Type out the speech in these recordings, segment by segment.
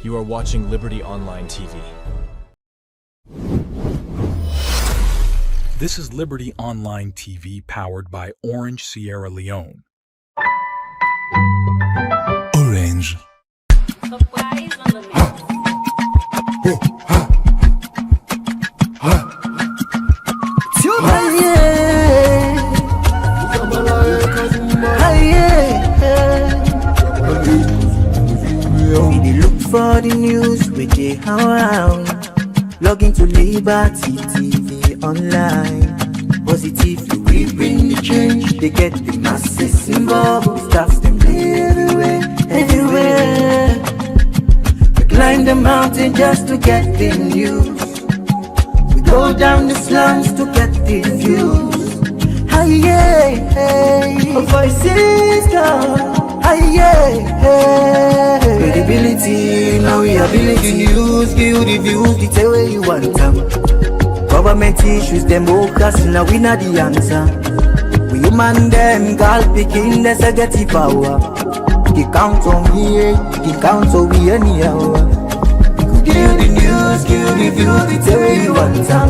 You are watching Liberty Online TV. This is Liberty Online TV powered by Orange Sierra Leone. Orange. We dey look for the news we dey around. Log into Liberty TV online. Positively we bring the change. They get the masses involved. Staffs them everywhere, everywhere. We climb the mountain just to get the news. We go down the slums to get the views. Hey, voices come. Credibility, now we ability. News, give the views, the tell where you want them. Government issues, democracy, now we not the answer. We human them, girl picking, there's a get the power. He count on me, he count on we anyhow. Give the news, give the views, the tell where you want them.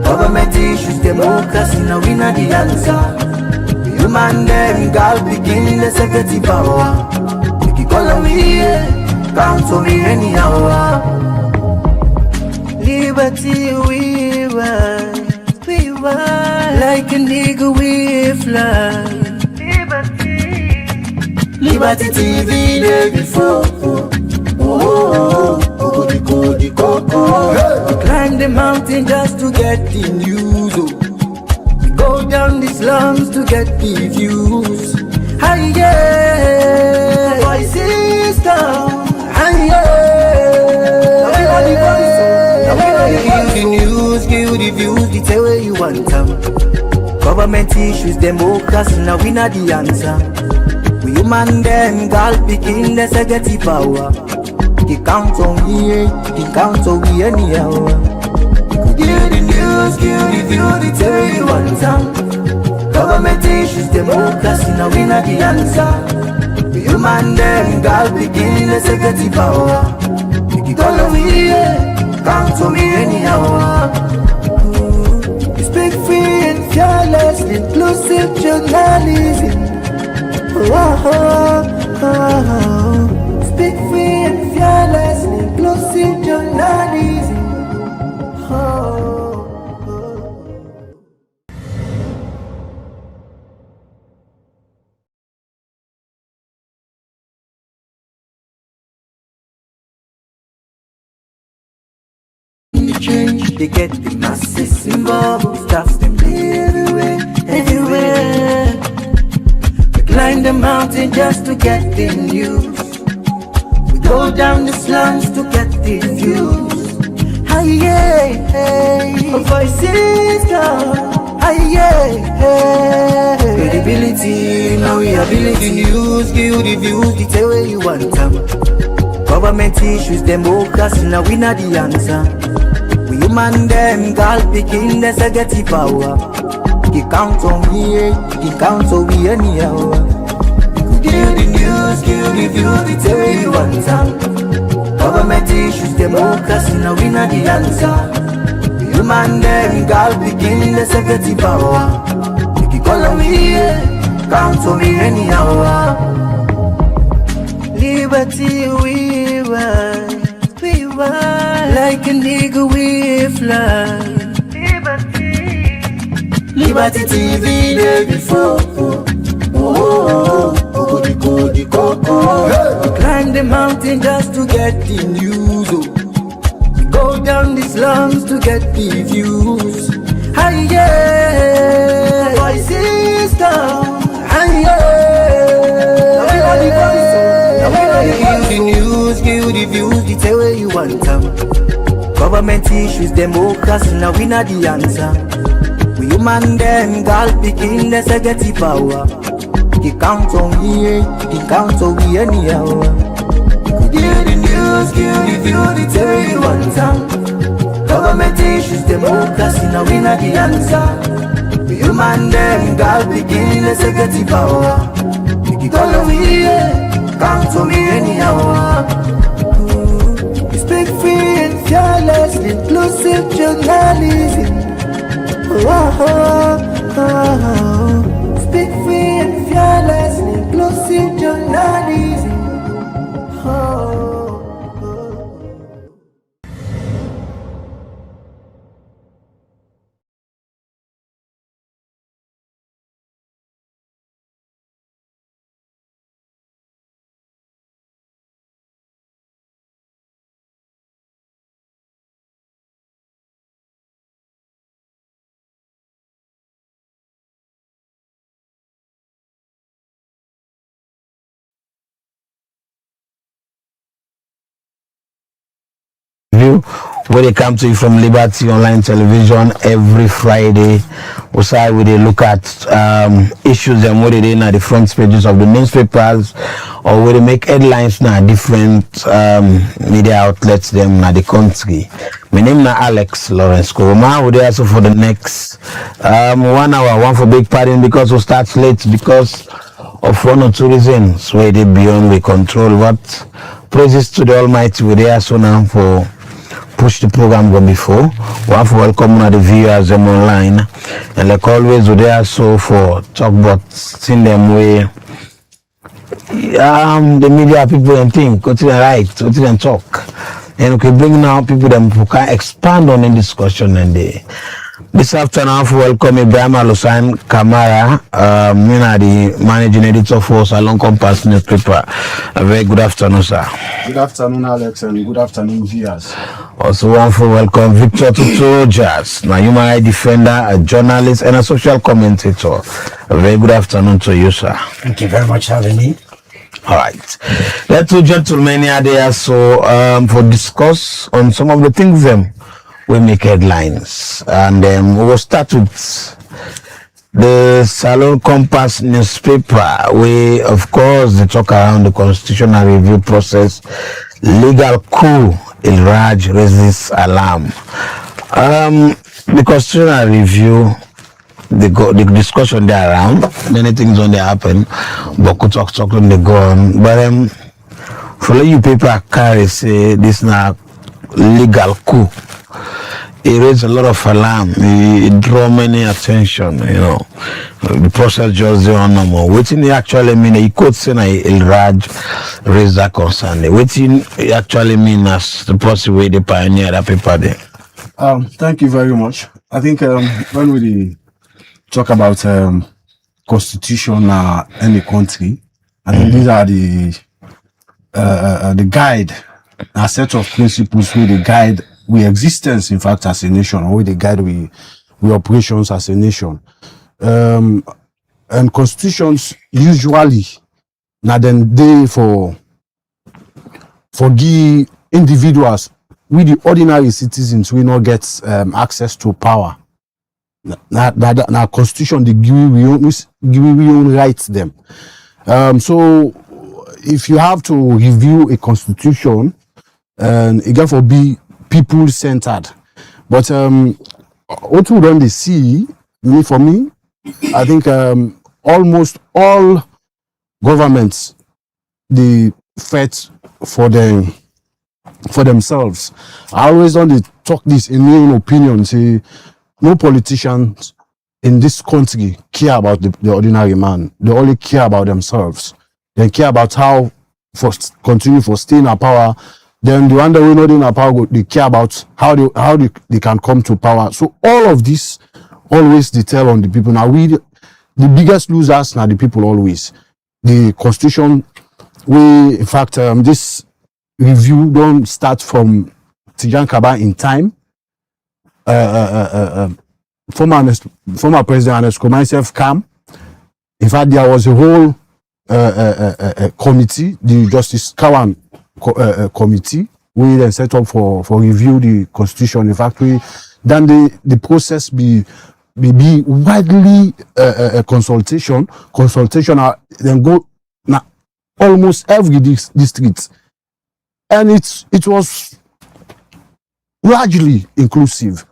Government issues, democracy, now we not the answer. Human them, girl picking, there's a get the power. You call on me, count on me anyhow. Liberty we ride, like a nigga we fly. Liberty TV day before. We climb the mountain just to get the news. Go down the slums to get the views. Voices down. Give the news, give the views, the tell where you want them. Government issues, democracy, now we not the answer. We human them, girl picking, there's a get the power. He count on me, he count on we anyhow. Give the news, give the views, the tell where you want them. Government issues, democracy, now we not the answer. We human them, girl picking, let's get the power. You call on me, count on me anyhow. You speak free and fearless, inclusive journalism. Speak free and fearless, inclusive journalism. Change, they get the masses involved. Staffs them everywhere, everywhere. We climb the mountain just to get the news. We go down the slums to get the views. Voices come. Credibility, now we ability. News, give the views, the tell where you want them. Government issues, democracy, now we not the answer. We human them, girl picking, there's a get the power. He count on me, he count on we anyhow. Give the news, give the views, the tell where you want them. Government issues, democracy, now we not the answer. We human them, girl picking, there's a get the power. You call on me, count on me anyhow. Liberty we ride, like a nigga we fly. Liberty TV day before. We climb the mountain just to get the news. We go down the slums to get the views. Voices down. Give the news, give the views, the tell where you want them. Government issues, democracy, now we not the answer. We human them, girl picking, there's a get the power. He count on me, he count on we anyhow. Give the news, give the views, the tell where you want them. Government issues, democracy, now we not the answer. We human them, girl picking, let's get the power. You call on me, count on me anyhow. fearless, inclusive journalism. Speak free and fearless, inclusive journalism. Where they come to you from Liberty Online Television every Friday. We start with a look at issues and what they in at the front pages of the newspapers, or where they make headlines now different media outlets them na the country. My name na Alex Lawrence Kuruma. We also for the next 1 hour, one for big party because we start late because of one or two reasons where they beyond we control. But praises to the Almighty, we there so now for push the program go before. We have to welcome the viewers them online, and like always we there so for talk about seeing them way the media people and think what they write, what they talk, and we can bring now people them who can expand on the discussion. And this afternoon I have to welcome Ibrahim Alusan Kamara, the managing editor for Salon Compass newspaper. A very good afternoon, sir. Good afternoon, Alex, and good afternoon, viewers. Also want to welcome Victor Tutu Jazz, a human rights defender, a journalist, and a social commentator. A very good afternoon to you, sir. Thank you very much for having me. All right. Let two gentlemen are there so for discuss on some of the things we make headlines. And we will start with the Salon Compass newspaper, where of course they talk around the constitutional review process. Legal coup, Al-Raj raises alarm. The constitutional review, the discussion there around, many things on there happen, but could talk on the go on. But for you people carry say this now legal coup. It raised a lot of alarm. It draw many attention. The process just on no more. What it actually mean? He could say Al-Raj raised that concern. What it actually mean as the process way the pioneer that paper there. Thank you very much. I think when we talk about constitution in the country, I think these are the guide, a set of principles where the guide we existence, in fact, as a nation, or the guide we operations as a nation. And constitutions usually now then they for give individuals, we the ordinary citizens we not get access to power. Now constitution they give we own rights them. So if you have to review a constitution, and it therefore be people centered, but what we don't see for me, I think almost all governments they fight for themselves. I always don't talk this in my own opinion. Say no politicians in this country care about the ordinary man. They only care about themselves. They care about how continue for staying in power. Then the one that we know in power, they care about how they can come to power. So all of this always they tell on the people. Now the biggest losers now the people always. The constitution, in fact this review don't start from Tijan Kaba in time. Former President Anesco myself came. In fact, there was a whole committee, the Justice Kawan committee, we then set up for review the constitution. In fact, then the process be widely consultation then go now almost every district, and it was largely inclusive.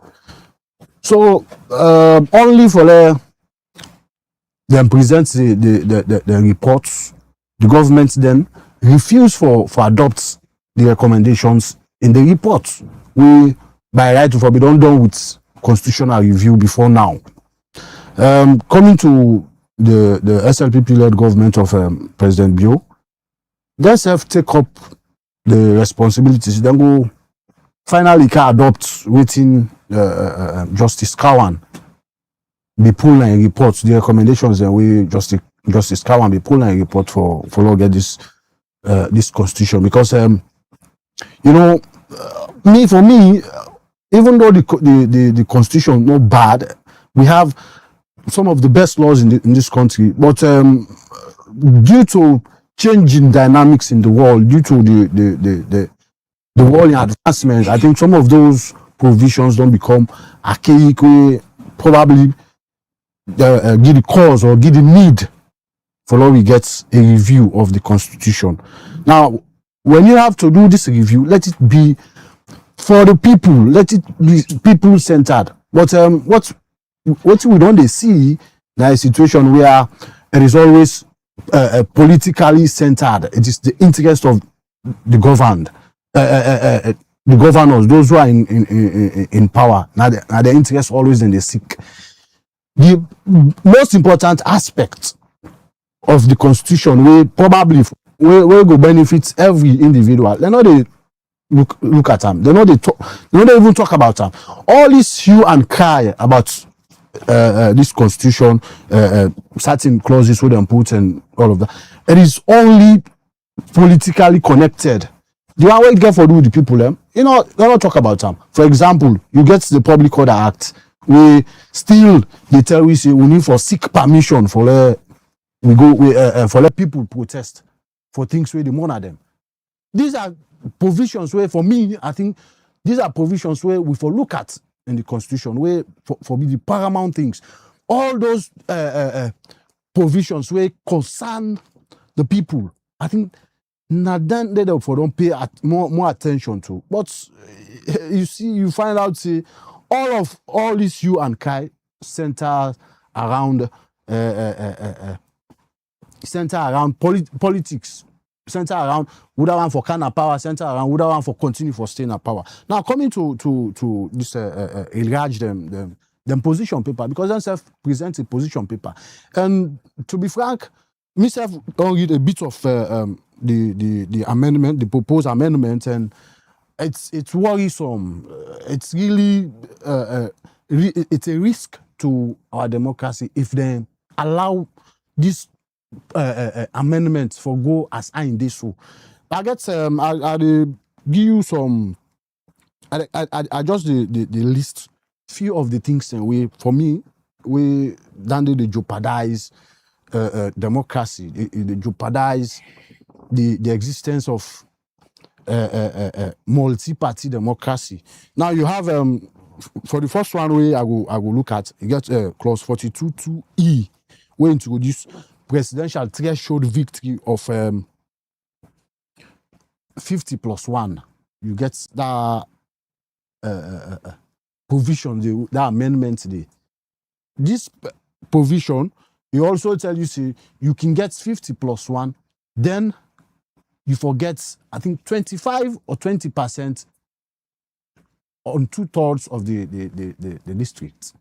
So only for them present the reports, the government then refuse for adopt the recommendations in the report. we by right for be done with constitutional review before now. Coming to the SLPP-led government of President Bio, they have take up the responsibilities. Then go finally can adopt within Justice Kawan be pull and report the recommendations and we Justice Kawan be pull and report for get this constitution, because for me even though the constitution not bad, we have some of the best laws in this country, but due to changing dynamics in the world, due to the world in advancement, I think some of those provisions don't become archaic, probably give the cause or give the need for law we get a review of the constitution. Now, when you have to do this review, let it be for the people, let it be people centered. But what we don't see now a situation where it is always politically centered. It is the interest of the governed, the governors, those who are in power. Now the interest always in the seek. The most important aspect of the constitution will probably will go benefit every individual. They know they look at them. They know they even talk about them. All this hue and cry about this constitution, certain clauses with them put and all of that. It is only politically connected. The one way get for do with the people, they don't talk about them. For example, you get the Public Order Act. We still they tell we say we need for seek permission for let people protest for things where they monitor them. These are provisions where, for me, I think these are provisions where we for look at in the constitution where for the paramount things. All those provisions where concern the people, I think then they therefore don't pay more attention to. But you find out say all this hue and cry center around politics, center around would I want for kind of power, center around would I want for continue for staying at power. Now coming to this enlarge them position paper, because themselves present a position paper, and to be frank, myself don't read a bit of the amendment, the proposed amendment, and it's worrisome. It's really it's a risk to our democracy if they allow this amendments for go as I in this so. I get I give you some. I just the list few of the things and we for me we then they jeopardize democracy. They jeopardize the existence of multi-party democracy. Now you have for the first one way I will look at, you get clause 42(2)(e) where introduce presidential threshold victory of 50+1. You get that provision, that amendment there. This provision, you also tell you say you can get 50+1, then you forget, I think 25 or 20% on 2/3 of the district.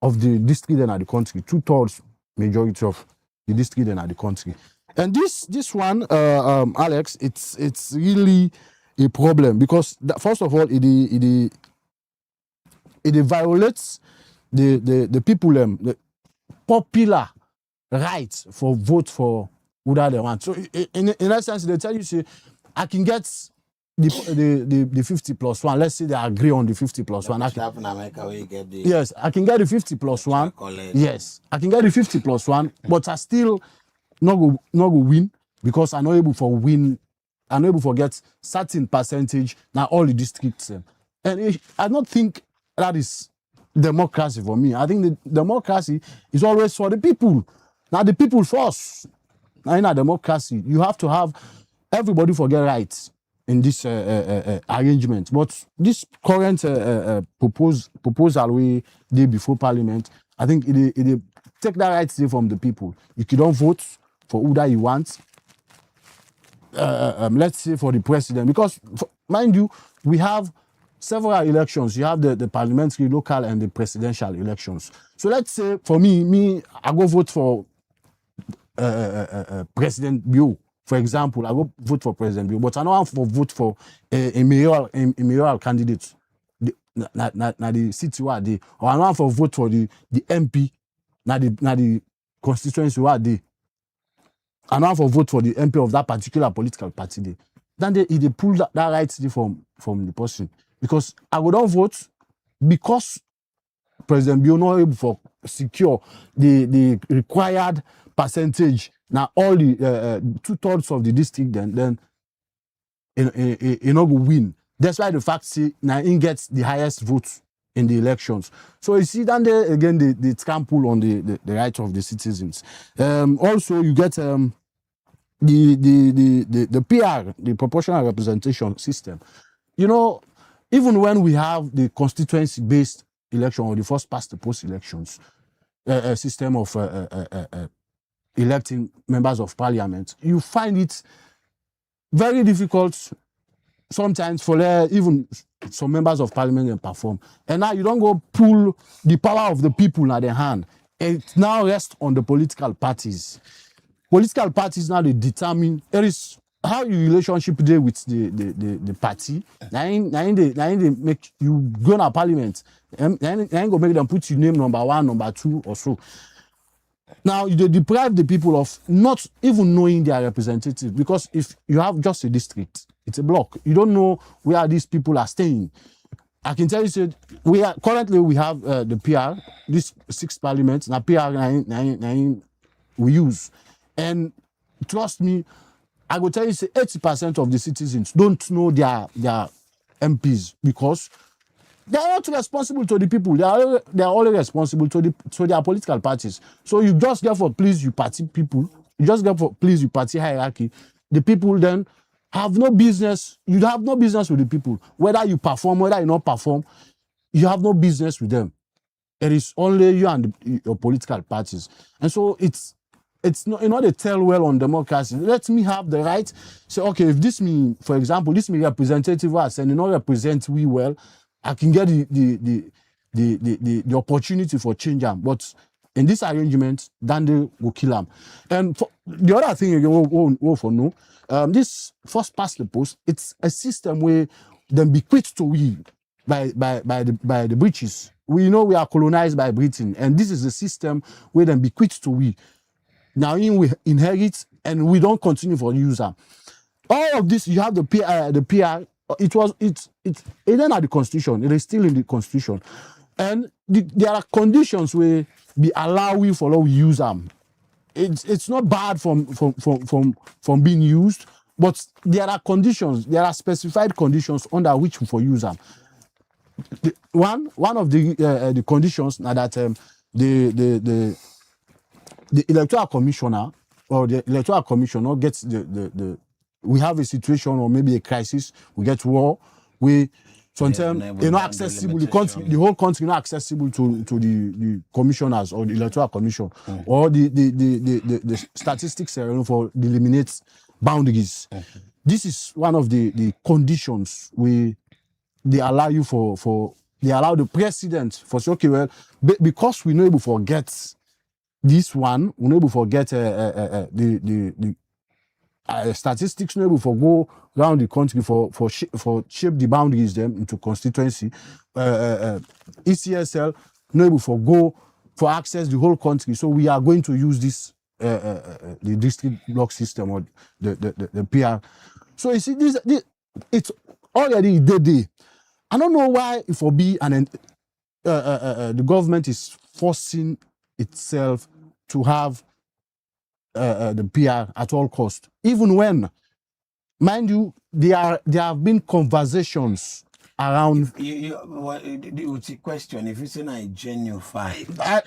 Of the district then at the country, 2/3 majority of the district then at the country. And this one, Alex, it's really a problem because first of all, it violates the people the popular right for vote for who they want. So in that sense, they tell you say I can get the 50+1. Let's say they agree on the 50+1. Yes, I can get the 50+1. Yes, I can get the 50+1, but I still not go win because I'm not able for win. I'm not able to get certain percentage now all the districts. And I don't think that is democracy for me. I think the democracy is always for the people. Now the people first. Now in a democracy, you have to have everybody forget rights in this arrangement. But this current proposal we did before Parliament, I think it take that right from the people. If you don't vote for who that you want, let's say for the president, because mind you, we have several elections. You have the parliamentary, local, and the presidential elections. So let's say for me, I go vote for President Bio. For example, I go vote for President Bio, but I don't want to vote for a mayoral candidate. Na the city where they, or I don't want to vote for the MP. Na the constituency where they. I don't want to vote for the MP of that particular political party. Then they pull that right from the person, because I would not vote because President Bio not able to secure the required percentage. Now all the 2/3 of the district, then you know go win. That's why the fact say now he gets the highest votes in the elections. So you see, then there again the trample on the right of the citizens. Also you get the PR, the proportional representation system. You know, even when we have the constituency-based election or the first past the post elections system of electing members of parliament, you find it very difficult sometimes for even some members of parliament to perform. And now you don't go pull the power of the people at their hand. It now rests on the political parties. Political parties now they determine there is how your relationship there with the party. Now they make you go to parliament. Now go make them put your name number 1, number 2 or so. Now they deprive the people of not even knowing their representatives, because if you have just a district, it's a block. You don't know where these people are staying. I can tell you, we have the PR, this 6th parliament, now PR 9 we use. And trust me, I will tell you, 80% of the citizens don't know their MPs, because they are not responsible to the people. They are only responsible to their political parties. So you just get for please you party people. You just get for please you party hierarchy. The people then have no business. You have no business with the people. Whether you perform, whether you not perform, you have no business with them. It is only you and your political parties. And so it's not, you know, they tell well on democracy. Let me have the right. Say, okay, if this me, for example, this me representative was and you not represent we well, I can get the opportunity for change them. But in this arrangement, then they will kill them. And for, the other thing again, this first past the post, it's a system where them bequeathed to we by the British. We know we are colonized by Britain, and this is a system where them bequeathed to we. Now we inherit and we don't continue for user. All of this, you have the PR. It's even at the constitution. It is still in the constitution, and there are conditions where we allow we follow we use them. It's not bad from being used, but there are conditions. There are specified conditions under which we for use them. One of the conditions now that the electoral commissioner or the electoral commissioner gets we have a situation or maybe a crisis, we get war, sometimes you're not accessible, the whole country not accessible to the commissioners or the electoral commission or the statistics for eliminate boundaries. This is one of the conditions where they allow you they allow the president for say, okay, well, because we know able forget this one, we know able forget the statistics, no able for go around the country for shape the boundaries them into constituency. ECSL no able for go for access the whole country. So we are going to use this the district block system or the PR. So you see this it's already day. I don't know why it will be the government is forcing itself to have the PR at all cost, even when, mind you, there have been conversations around. It's a question. If it's a genuine fight, I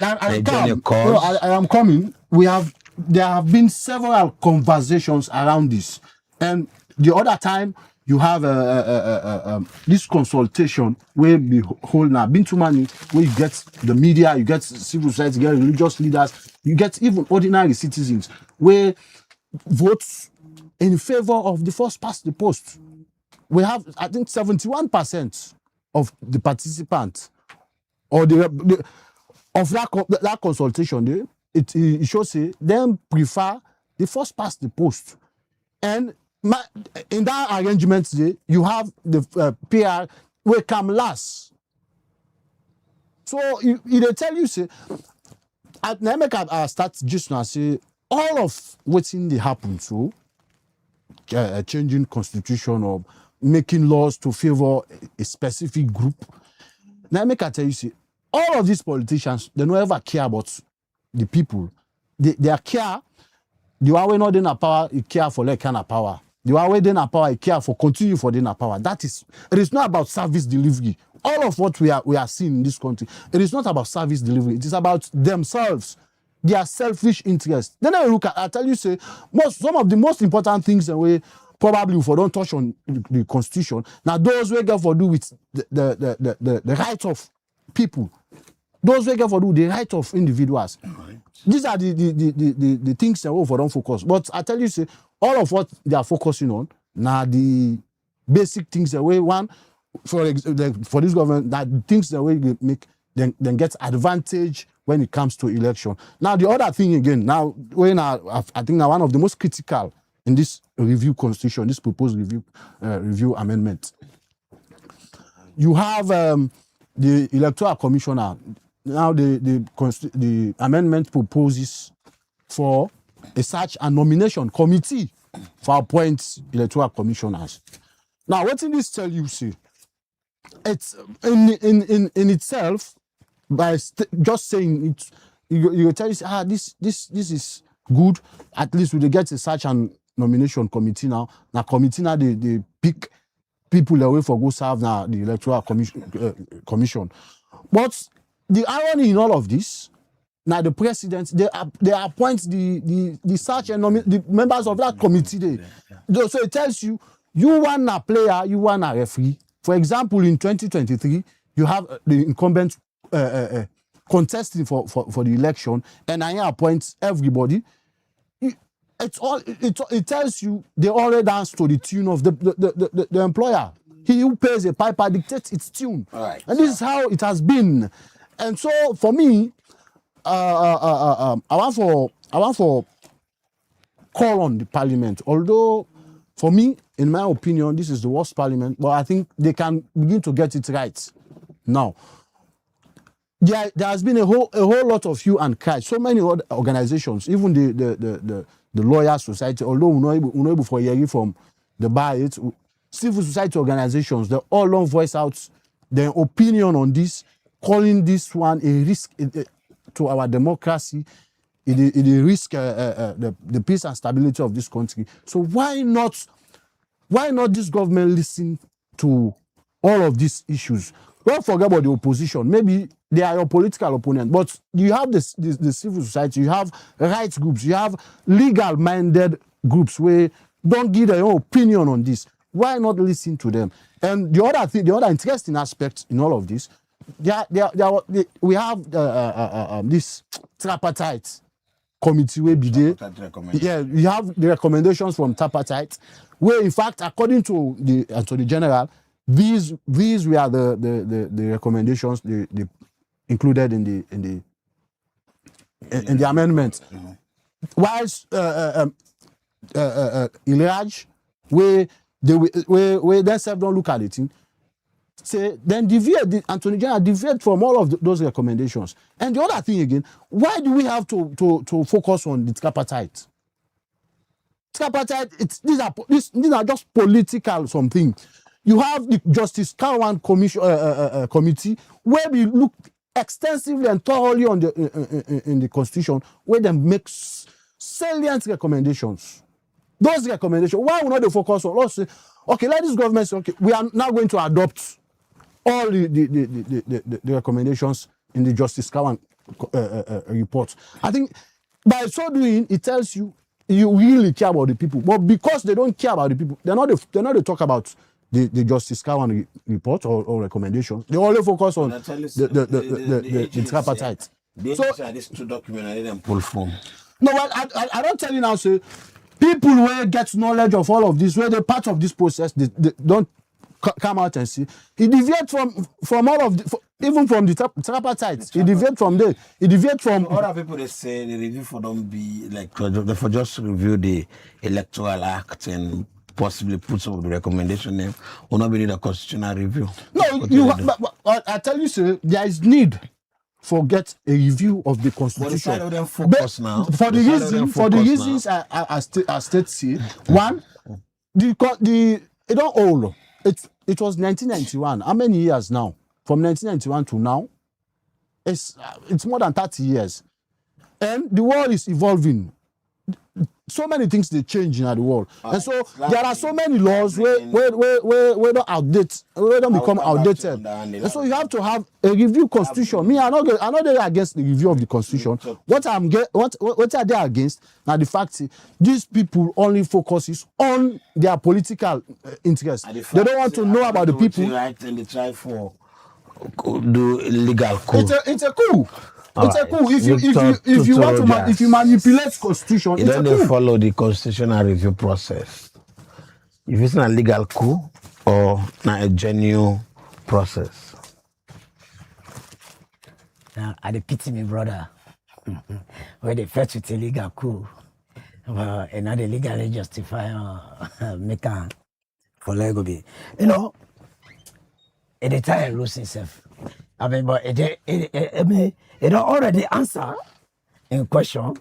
am coming. There have been several conversations around this, and the other time you have this consultation where the whole now been too many, where you get the media, you get civil society, you get religious leaders, you get even ordinary citizens where votes in favor of the first past the post. We have, I think, 71%. of the participants or the of that consultation, it shows say them prefer the first past the post. And in that arrangement, you have the PR will come last. So they tell you say, at Nameka start just now say all of what's in the happen so changing constitution or making laws to favor a specific group. Nameka tell you say all of these politicians they don't ever care about the people. They care. The one we not in a power, you care for like kind of power. The one we in a power, you care for continue for the power. That is, it is not about service delivery. All of what we are seeing in this country, it is not about service delivery. It is about themselves, their selfish interest. Then I look at, I tell you, say some of the most important things that we probably if we don't touch on the constitution. Now those we get for do with the rights of people. Those we get for do the right of individuals. Right. These are the things that we don't focus. But I tell you, say all of what they are focusing on now the basic things that we want for this government that things that we make then get advantage when it comes to election. Now the other thing again, now when I think now one of the most critical in this review constitution, this proposed review amendment, you have the electoral commissioner. Now the amendment proposes for a search and nomination committee for appoint electoral commissioners. Now, what did this tell you? See, it's in itself by just saying it, you tell you say, this is good. At least we get a search and nomination committee now. Now committee now they pick people away for go serve now the electoral commission, but the irony in all of this, now the president they appoint the search and the members of that committee. So it tells you want a player, you want a referee. For example, in 2023, you have the incumbent contesting for the election, and I appoint everybody. It tells you they already dance to the tune of the employer. He who pays a piper dictates its tune, right. And this is how it has been. And so for me, I want for call on the parliament. Although for me, in my opinion, this is the worst parliament, but I think they can begin to get it right now. There has been a whole lot of hue and cry. So many other organizations, even the lawyer society, although we're not able for hearing from the bar, civil society organizations, they all don't voice out their opinion on this, calling this one a risk to our democracy. It risk the peace and stability of this country. So why not this government listen to all of these issues? Don't forget about the opposition. Maybe they are your political opponent, but you have the civil society, you have rights groups, you have legal-minded groups where don't give their own opinion on this. Why not listen to them? And the other interesting aspect in all of this, we have this tripartite committee where be there. Yeah, we have the recommendations from tripartite, where in fact, according to the Attorney General, these were the recommendations they included in the amendment. Mm-hmm. Whilst Ilaj, where they themselves don't look at it, say then the Attorney General deviate from all of those recommendations. And the other thing again, why do we have to focus on the tripartite? Tripartite, these are just political something. You have the Justice Kawan committee where we look extensively and thoroughly on in the Constitution, where they make salient recommendations. Those recommendations, why would not they focus on? Let's say, okay, let this government say, okay, we are now going to adopt all the recommendations in the Justice Kawan report. I think by so doing, it tells you really care about the people. But because they don't care about the people, they're not to talk about the Justice Kawan report or recommendations. They only focus on the tripartite. So these two documents I didn't pull from. No, well, I don't tell you now, say people where get knowledge of all of this, where they're part of this process, they don't come out and see. He deviated from all of even from the tripartite. He deviated from there. He deviated from other people. They say the review for them be like for just to review the electoral act and possibly put some of the recommendation in. Will not be need a constitutional review. No, but I tell you, sir, there is need for get a review of the constitution. But them focus now. For the reasons I state here. One, it don't old. It was 1991. How many years now? From 1991 to now, it's more than 30 years, and the world is evolving. So many things they change in the world, and so there are so many laws where don't outdate, where don't become outdated, and so you have to have a review constitution. Me, I'm not there against the review of the constitution. What are they against? Now the fact is, these people only focuses on their political interests. They don't want to know about the people. Right, and they try for do legal coup. It's a coup. It's a coup. If you manipulate constitution, you it's a don't coup. follow the constitutional review process. If it's not a legal coup or not a genuine process. Now, I pity me brother. Where they first with a legal coup, and now they legally justify make a for Lego be. You know, at the time losing self. I mean, but it already answer in question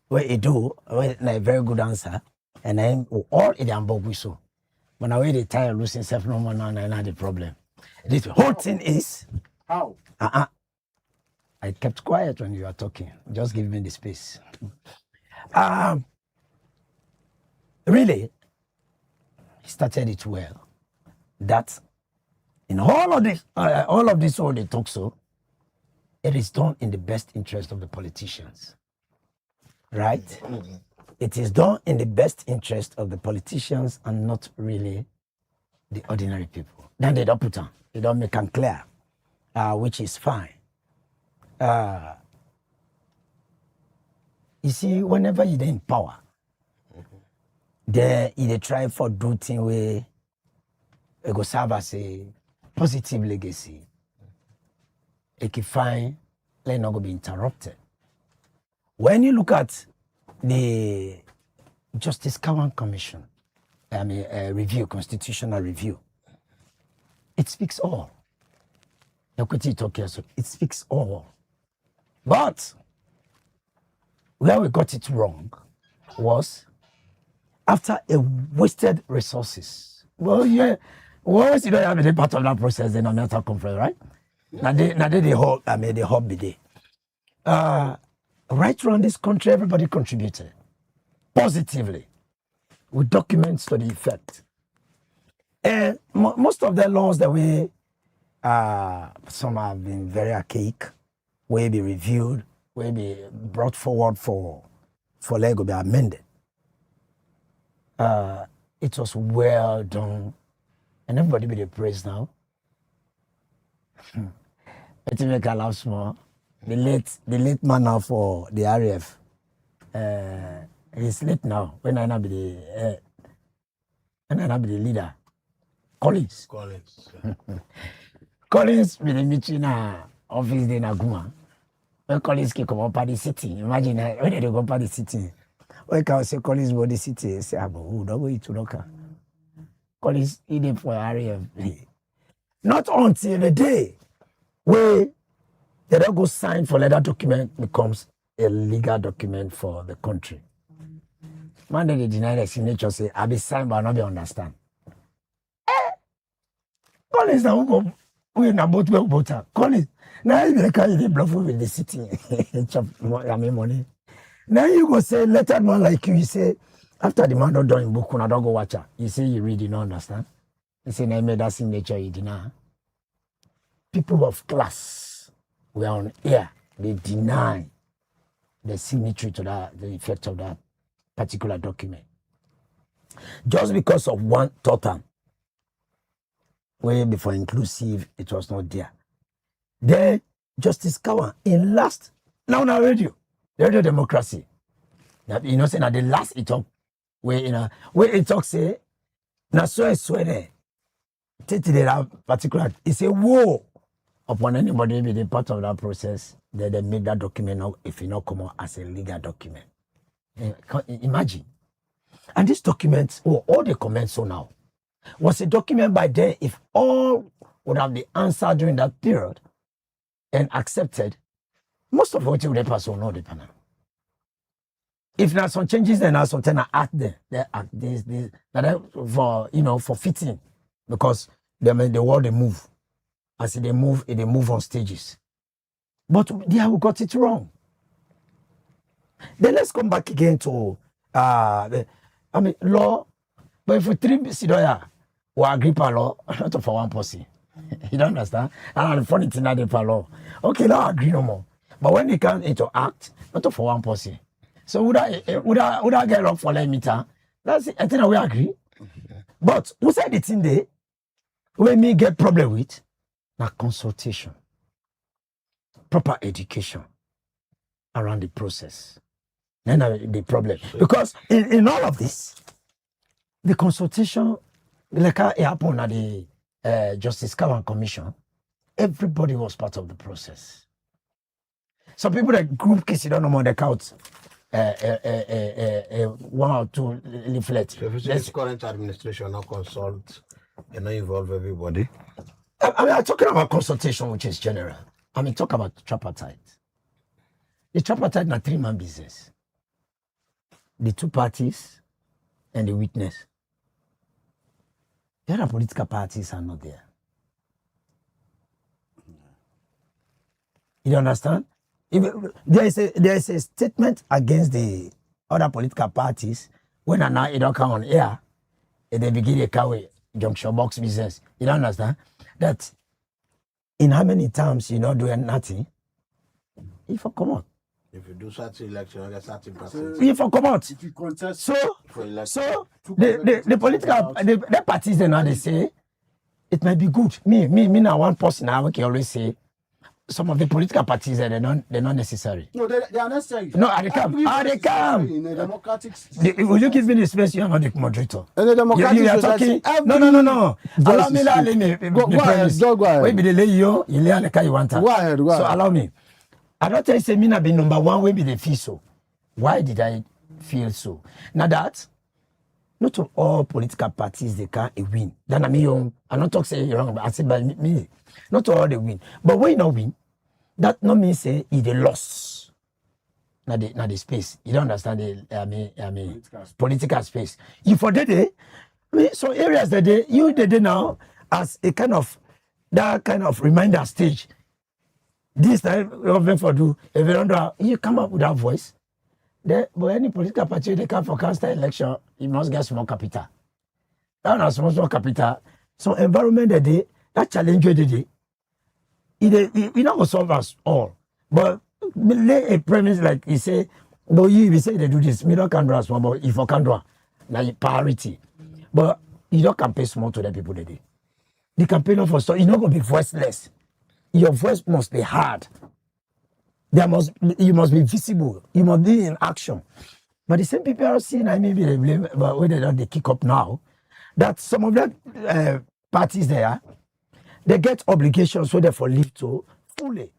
where it do, where like very good answer, and then all it and both so. But now the time losing self no more now not the problem. This whole thing is How? I kept quiet when you were talking. Just give me the space. Really, he started it well. That in all of this, all they talk so, it is done in the best interest of the politicians, right? Mm-hmm. It is done in the best interest of the politicians and not really the ordinary people. Then they don't put on, they don't make them clear, which is fine. You see, whenever you're in power, they try for do things where it go serve as a positive legacy. It can find let not go be interrupted. When you look at the Justice Kawan Commission, constitutional review, it speaks all. It speaks all. But where we got it wrong was after a wasted resources. Well, yeah. Once you don't have any part of that process, then I'm not a conference, right? Now they hope, they hope be there. Right around this country, everybody contributed positively with documents to the effect. And most of the laws that we, some have been very archaic, will be reviewed, will be brought forward for Lego be amended. It was well done. And everybody be the praise now. Let me make a laugh small. The late man now for the RF. He's late now. When I be the leader. Collins. Collins be the meeting office in Aguma. When Collins can come up at the city. Imagine when they go up at the city. When can say Collins go the city? Say, don't go to local. Collins in for RF. Not until the day where they don't go sign for that document becomes a legal document for the country. Man, they deny the signature, say, I be signed, but I not be understand. Collins now go, we na both well butter. Collins, now you be carry the bluff with the city, chop money. Now you go say, let that man like you say, after the man don't do in book, when I don't go watch her, you say you read, you don't understand. You say, I made that signature, you deny. People of class were on air, they deny the signature to that, the effect of that particular document. Just because of one totem, way before inclusive, it was not there. Then Justice Kawan, in last, now radio democracy. That, you know, say that the last it talk, where it talk say, na so I swear there. take that particular, it's a war upon anybody be the part of that process. They make that document now if it not come out as a legal document. Imagine. And this document, all the comments so now, was a document by then if all would have the answer during that period and accepted, most of what you would pass on all the panel. If there are some changes, then there's something I act there. They act this, that for for fitting. Because the world they move. As they move on stages. But they have got it wrong. Then let's come back again to law. But if we three Sidoya or agree per law, not for one person. You don't understand? And the funny thing that they per law. Okay, now agree no more. But when they come into act, not for one person. So would I get up for let meter? That's it. I think we agree. But who said the thing there? When me get problem with na consultation, proper education around the process. Then the problem. Because in all of this, the consultation, like it happened at the Justice Kawan Commission, everybody was part of the process. Some people that group case you don't know more the count 1 or 2 leaflets. So if it's current administration not consult and not involve everybody. I'm talking about consultation, which is general. Talk about tripartite. The tripartite is a 3-man business. The 2 parties and the witness. The other political parties are not there. You understand? There is a statement against the other political parties when now it don't come on air, and they begin a carry junction box business. You don't understand? That in how many times you not doing nothing, if I come out. If you do such election, you get 30%. If I come out. If you contest, So the political the parties they now they say it might be good. Me now one person I can always say some of the political parties they're not necessary. no, they are necessary. No, they come. They come. In a democratic Will you give me the space? You are not the moderator. In a democratic You are society, talking. No. Allow me. Let me. Go ahead. Go ahead. Wait, be the lay you lay the car you want. Go ahead. So allow me. I don't tell you say me na be number 1 wey be the feel so. Why did I feel so? Now that not all political parties they can win. Then I'm not talk say you're wrong, but I say by me. Not all they win. But when you not win, that not mean say it's a loss. Now the space. You don't understand the political space. You for the day, so areas that they now as a kind of that kind of reminder stage. This time government for do if you don't do, you come up with that voice. But any political party they can forecast the election, you must get small capital. That is small capital. So environment that challenge it not gonna solve us all. But lay a premise like you say, no, you say they do this, middle can do as well, but if you can do now priority. But you don't campaign small to the people that day. The campaign for so you're not gonna be voiceless. Your voice must be heard. You must be visible. You must be in action. But the same people are seeing, maybe they blame, but whether they kick up now, that some of the parties there, they get obligations so therefore live to fully.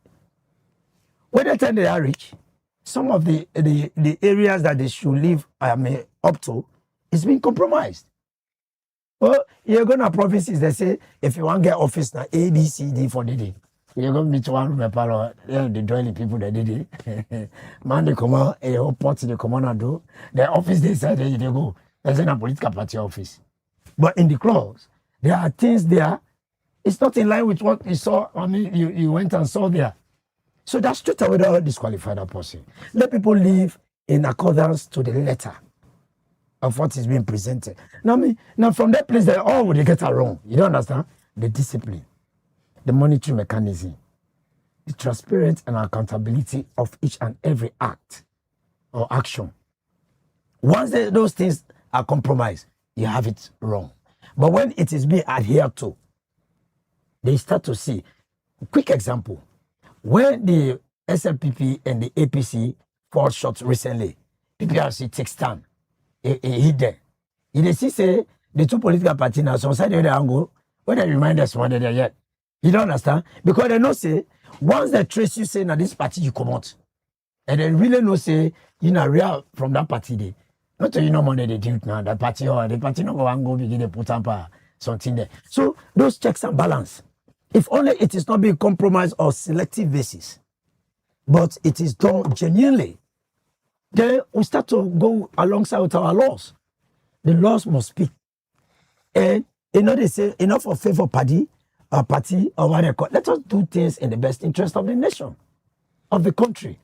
When they time they are rich, some of the areas that they should live up to is being compromised. Well, you're going to provinces, they say, if you want to get office now, A, B, C, D for the day. You're going to meet one room, the dwelling people that did it. Man, they come out, a whole party, they come on and do. The office, they say, they go. There's a political party office. But in the clause, there are things there. It's not in line with what you saw. You went and saw there. So that's straight away that disqualify that person. Let people live in accordance to the letter of what is being presented. Now from that place, they all would get it wrong. You don't understand? The discipline, the monitoring mechanism, the transparency and accountability of each and every act or action. Once those things are compromised, you have it wrong. But when it is being adhered to, they start to see. Quick example. When the SLPP and the APC fall short recently, PPRC takes stand. It hit there. They see say the two political parties now, some side the other angle, when they remind us what they're yet. You don't understand? Because they know say, once they trace you say, now this party you come out. And they really know say, you know, real from that party day. Not to you know money they do now, that party or the party no go and go begin to put up something there. So those checks and balance. If only it is not being compromised or selective basis, but it is done genuinely, then we start to go alongside with our laws. The laws must speak. And you know they say enough of favor party or what they call. Let us do things in the best interest of the nation, of the country.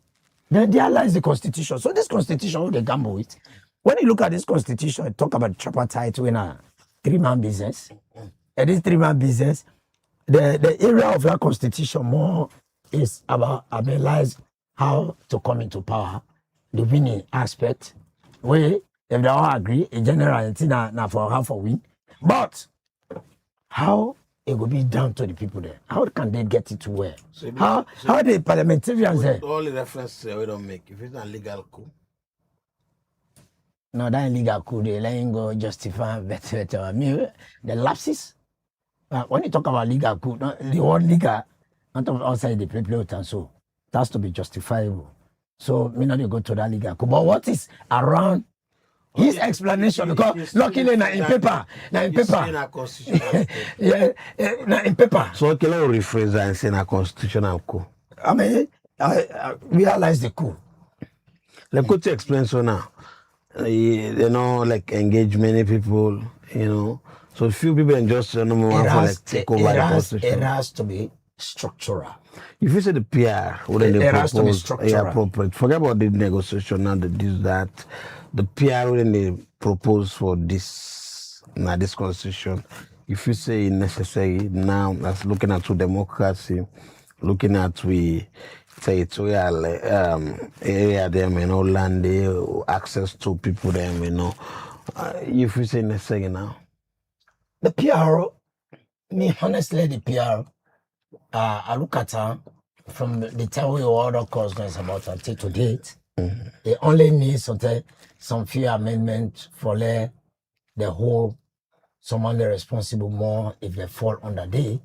Then there lies the constitution. So this constitution, what they gamble with. When you look at this constitution, it talk about tripartite in a 3-man business. And this 3-man business, the area of that constitution more is about analyze how to come into power, the winning aspect. Where if they all agree, in general, it's not for half a win. But how it will be down to the people there? How can they get it to where? How the parliamentarians there? All the references we don't make. If it's not legal coup. No, that illegal coup, they letting go justify better. I mean, the lapses. When you talk about legal coup, the word legal, not outside the play with and so it has to be justifiable. So me not go to that legal coup. But what is around his explanation? Because luckily now in paper. Yeah, now in paper. So okay, let me rephrase that and say na constitutional coup. I mean, I realize the coup. Like what you explain so now? You know, like engage many people, you know. So few people and just for like take over the constitution. It has to be structural. If you say the PR, wouldn't they It has to be propose structural. appropriate? Forget about the negotiation now, that. The PR wouldn't they propose for this this constitution? If you say necessary now, that's looking at democracy, looking at we territorial area them, you know, land access to people them, you know. If you say necessary now. The PR, me honestly, the PR, I look at her from the time we order course is about until to date. They only need some few amendments for the whole someone they responsible more if they fall under day.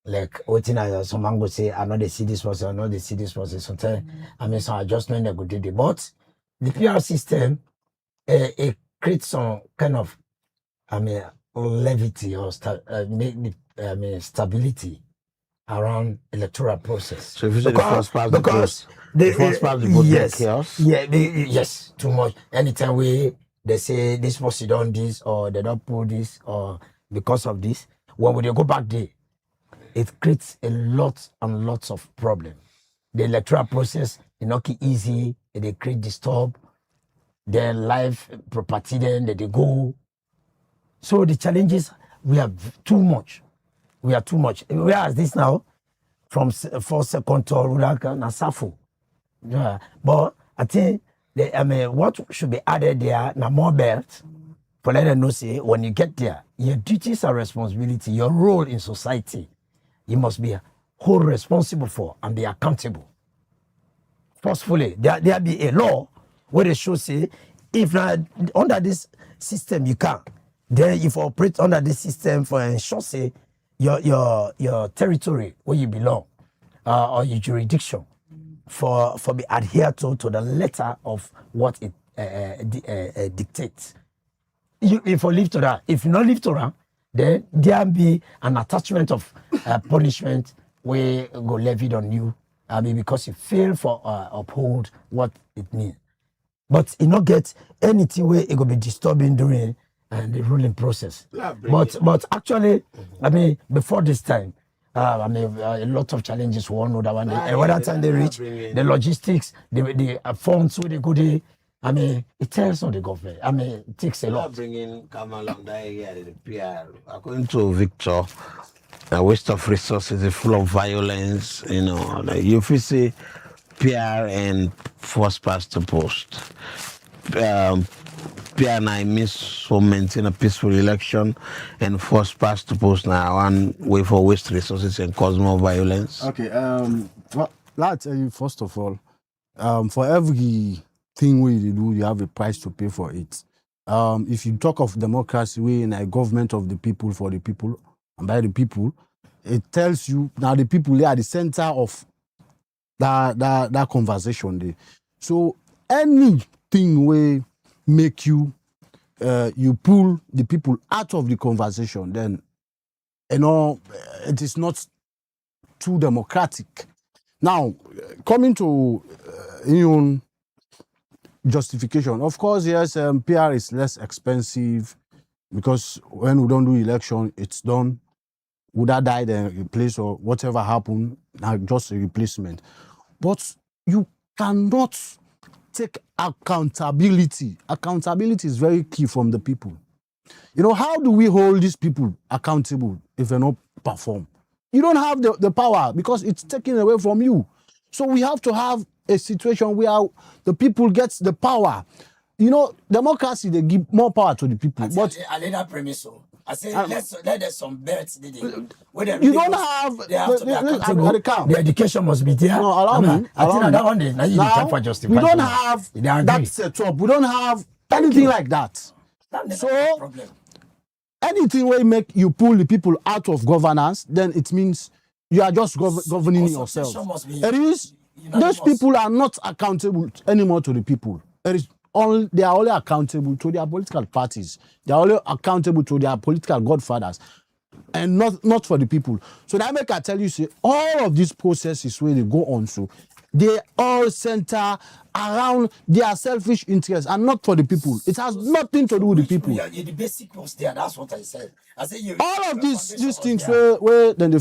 Like what someone go say, I know they see this person, I know they see this person. Sometimes I mean some adjustment they go do it. But the PR system it creates some kind of levity or stability around electoral process. So if you say the first part of the vote yes, chaos? Yes, too much. Anytime they say this person done this or they don't pull this or because of this, when they go back there, it creates a lot and lots of problems. The electoral process is not easy, they create disturb their life property then they go. So the challenges, we have too much. We are too much. Whereas this now, from first, second tour, Nasafo. Yeah. But I think, what should be added there, now more belt, for let them know, say, when you get there, your duties and responsibility, your role in society, you must be whole responsible for and be accountable. Forcefully, there be a law where they should say, if not under this system you can, then if you operate under this system for ensure say your territory where you belong or your jurisdiction for be adhered to the letter of what it dictates. If you live to that, if you not live to that, then there be an attachment of punishment where go levied on you. Because you fail for uphold what it means. But you not get anything where it will be disturbing during the ruling process. But actually, before this time, a lot of challenges one another one. And by that time they reach the logistics, the funds where they go there. It tells on the government. It takes a lot. Bringing Kamal on that area, the PR. According to Victor, a waste of resources is full of violence. You know, like you feel say PR and first past the post. PR now means for maintain a peaceful election, and first past the post now one way for waste resources and cause more violence. Okay, well, I'll tell you first of all, for every thing we do, you have a price to pay for it. If you talk of democracy, we in a government of the people for the people, and by the people, it tells you now the people they are the center of that conversation there. So anything will make you you pull the people out of the conversation, then it is not too democratic. Now, coming to justification, of course, yes, PR is less expensive because when we don't do election, it's done. Would that die then replace or whatever happened, now just a replacement. But you cannot take accountability. Accountability is very key from the people. How do we hold these people accountable if they don't perform? You don't have the power because it's taken away from you. So we have to have a situation where the people get the power. Democracy, they give more power to the people. But I laid that premise. So I say let there's some birds. You don't have the education must be there. No, allow me. I think that one day now you Now, for justify. we don't have that setup. We don't have anything like that. So problem. anything will make you pull the people out of governance, then it means you are just governing yourself. Must be It is those people are not accountable anymore to the people. They are only accountable to their political parties. They are only accountable to their political godfathers, and not for the people. So that make I tell you, say all of these processes where they go on, so they all center around their selfish interests and not for the people. It has nothing to do with the people. Yeah, the basic was there. That's what I said. I said All of these things where then they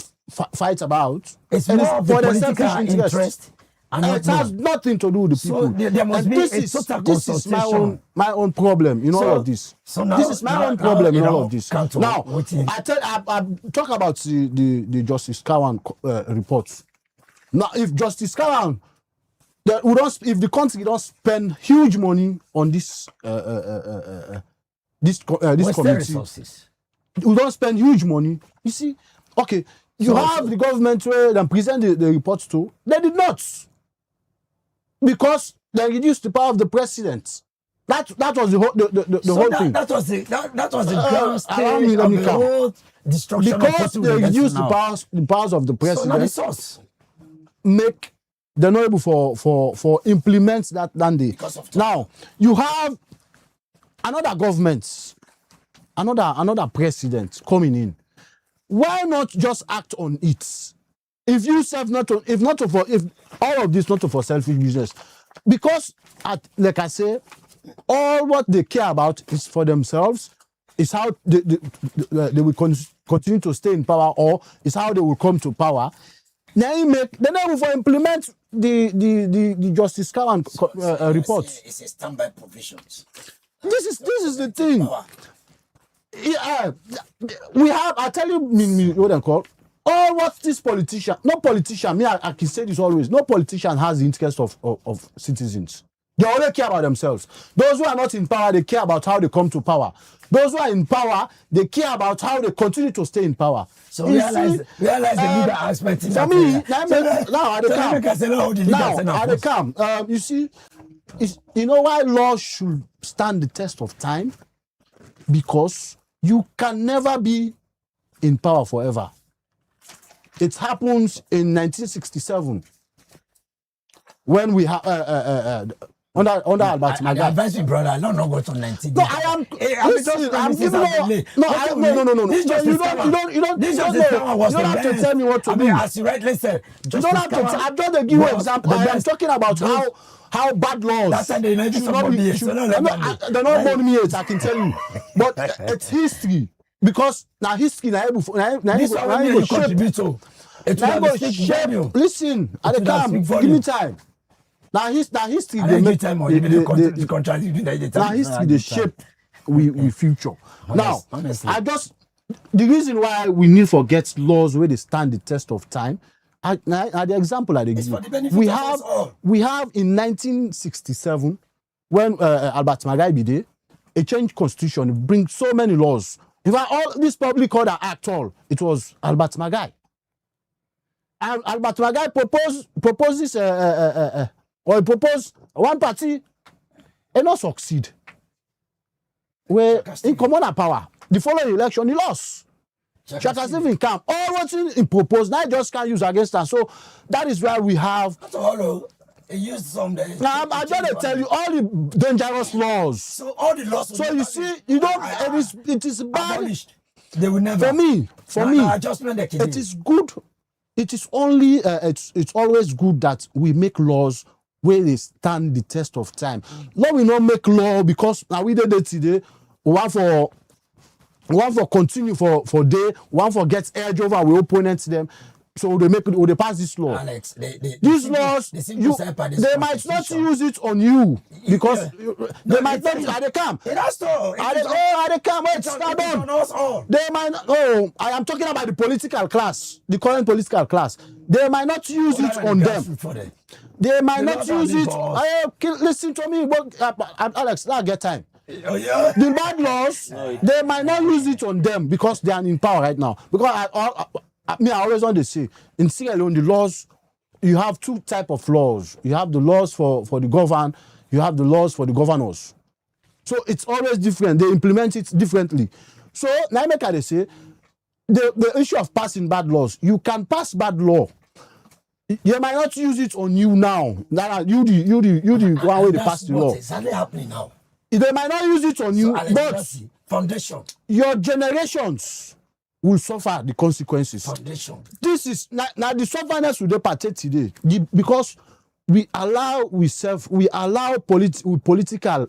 fight about, it's more of the for their political selfish interest. And it has nothing to do with the So people. there must And be this a is total my own problem in all of this. So now, This is my own problem in all of this. Kanto, Now, waiting. I talk about the Justice Kawan report. Now, if Justice Kawan, if the country don't spend huge money on this this committee, resources. we don't spend huge money. You see, okay, have the government where they present the reports to. They did not, because they reduced the power of the president. That was the whole thing. That was the grand stage let of me the come. whole destruction Because of they reduced the powers of the So now the president, source. make they're not able for implement that mandate. Because of Now you have another government, another president coming in. Why not just act on it? If all of this not for selfish business, because like I say, all what they care about is for themselves, is how they will continue to stay in power, or is how they will come to power. Then they will implement the Justice Kawan report. It's a standby provisions. This is the thing. We have. I tell you, what they call all what this politician. No politician. I can say this always. No politician has the interest of citizens. They only care about themselves. Those who are not in power, they care about how they come to power. Those who are in power, they care about how they continue to stay in power. So realize the leader aspect. For me, now at the camp, you see, you know why law should stand the test of time? Because you can never be in power forever. It happens in 1967 when we have under Albert Magai. I advise you, brother. I don't know what's on 19. No, I am. Listen, I'm giving no. This You don't have to tell me what to do. As you rightly said, You don't have to. I'm just to give you an example. I am talking about how bad laws. That's why they should not be. They're not born me yet. I can tell you, but it's history, because now history now able contribute to. Listen, at the camp, give me time. Now history they make time or history they shape we future. Honestly. The reason why we need to get laws where they stand the test of time. The example I give we have in 1967 when Albert Magai be there, a change constitution bring so many laws. In fact, all this public order act it was Albert Magai. And Albert Magai proposes or he proposed one party and not succeed. Where in common power, the following election he lost. Shaka Stephen come. All what he proposed, now he just can't use against us. So that is why we have. That's all. He used some. Now I'm just to tell you all the dangerous laws. So all the laws. So you see, you don't. It is bad. Abolished. They will never. For me, adjustment it is good. It is only. It's always good that we make laws where they stand the test of time. Law will not make law because now we did it today. One for continue for day. One for get edge over we opponents them. So they pass this law. Alex, these laws, they might not use it on you because they might not. Are they come? Are they come? Wait, stand on. They might not. Oh, I am talking about the political class, the current political class. They might not use it on them. They might not use it. Listen to me, Alex. Now get time. The bad laws, they might not use it on them because they are in power right now. Because I always want to say, in Sierra Leone, the laws, you have two types of laws. You have the laws for the governed, you have the laws for the governors. So it's always different. They implement it differently. So, now they say, the issue of passing bad laws, you can pass bad law. They might not use it on you now. You the one way they pass the law. What's exactly happening now? They might not use it on you, but foundation. Your generations will suffer the consequences. Foundation. This is now the sufferness we partake today because we allow political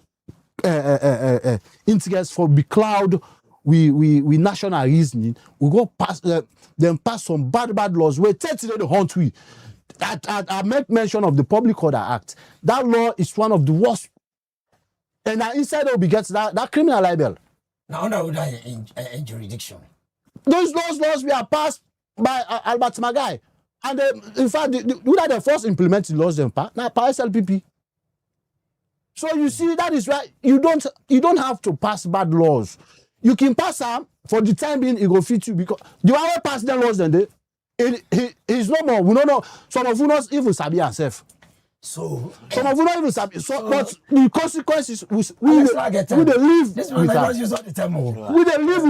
interests for be cloud. We national reasoning. We go pass pass some bad laws. We take today the hunt we. I make mention of the Public Order Act. That law is one of the worst. And inside will be gets that criminal libel. Now under in jurisdiction. Those laws were passed by Albert Magai. And in fact, the first implemented laws then now by SLPP. So you see, that is why you don't have to pass bad laws. You can pass them for the time being, it will fit you because the one who pass the laws then he's no more. We don't know. Some of you not even sabi yourself. So some of you not even sabi. But the consequences we live with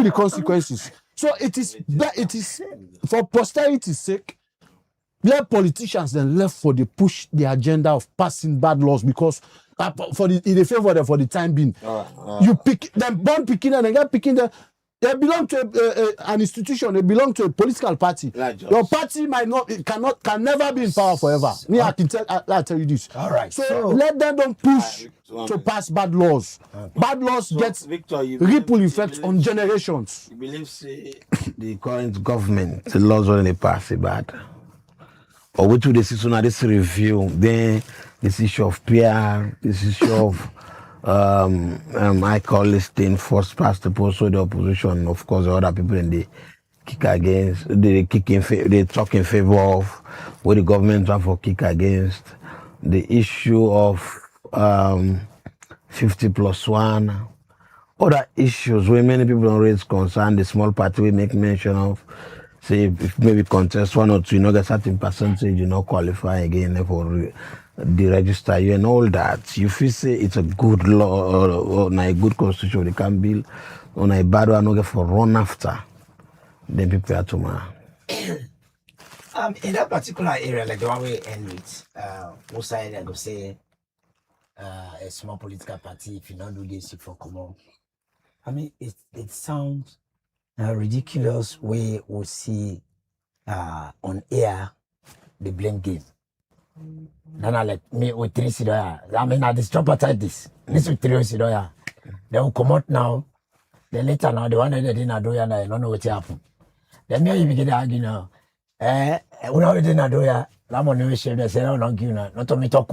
the consequences. So it is for posterity's sake. Let politicians then left for the push the agenda of passing bad laws because in the favor for the time being. You pick them born picking and get picking them. They belong to an institution. They belong to a political party. Your party can never be in power forever. Me, I tell you this. All right. So let them don't push to pass bad laws. Bad laws get ripple effects on generations. You believe the current government, the laws only pass it bad. Or we do this review, then this issue of PR, this issue of I call this thing first past the post, so the opposition, of course, the other people in the kick against, they talk in favor of what the government have for kick against, the issue of 50+1, other issues where many people don't raise concern, the small party we make mention of, say if maybe contest 1 or 2, you know, get certain percentage, you know, qualify again for the register you and all that. You feel say it's a good law or a good constitution they can build on a bad one no get for run after. Then prepare tomorrow. In that particular area, like the one we end with, most side I go say a small political party, if you don't do this, you for come on. I mean, it sounds ridiculous way we see on air the blame game. Then I let me with 3 sidoya. I mean, I distraumatized this. This with 3 sidoya. They will come out now. Then later now, the one that they didn't do and I don't know what happened. Then me you begin to argue now. We already didn't do ya. I'm on the share. They say I don't give you not to me talk.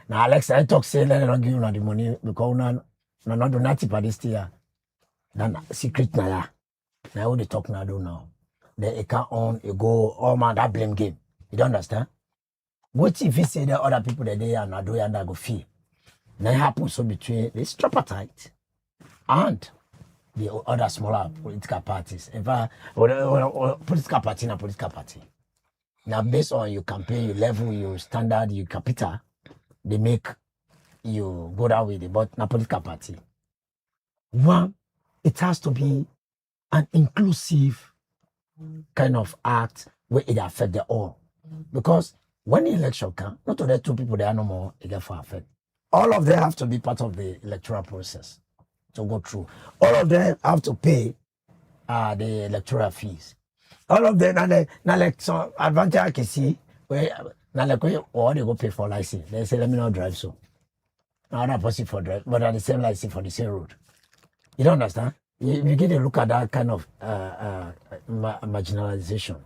Now Alex, I talk say I don't give you the money because no not do nothing for this year. Then secret na ya. Now what they talk now do now. Then it can on you go all man that blame game. You don't understand? What if you say that other people that they are not doing and I go feel? Now it happens so between this tripartite and the other smaller political parties. In fact, or political party and political party. Now based on your campaign, your level, your standard, your capital, they make you go that way. But na political party. One, it has to be an inclusive kind of act where it affect the all. Because when the election comes, not only 2 people there no more, it get for affect. All of them have to be part of the electoral process to go through. All of them have to pay the electoral fees. All of them, now like some advantage I can see, where now like or they go pay for license. They say, let me not drive so. Now not possible for drive, but at the same license for the same road. You don't understand? You get a look at that kind of marginalization.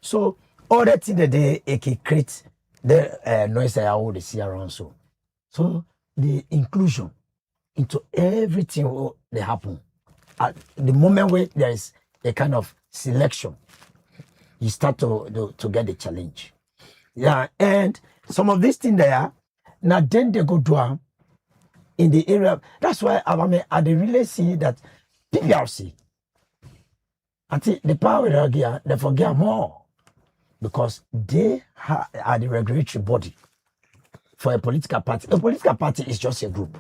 So all that thing that it can create the noise that I would see around so. So the inclusion into everything that happen. At the moment where there is a kind of selection, you start to get the challenge. Yeah, and some of these things there, now then they go down in the area. That's why I really see that PPRC, I think the power they forget more because they are the regulatory body for a political party. A political party is just a group.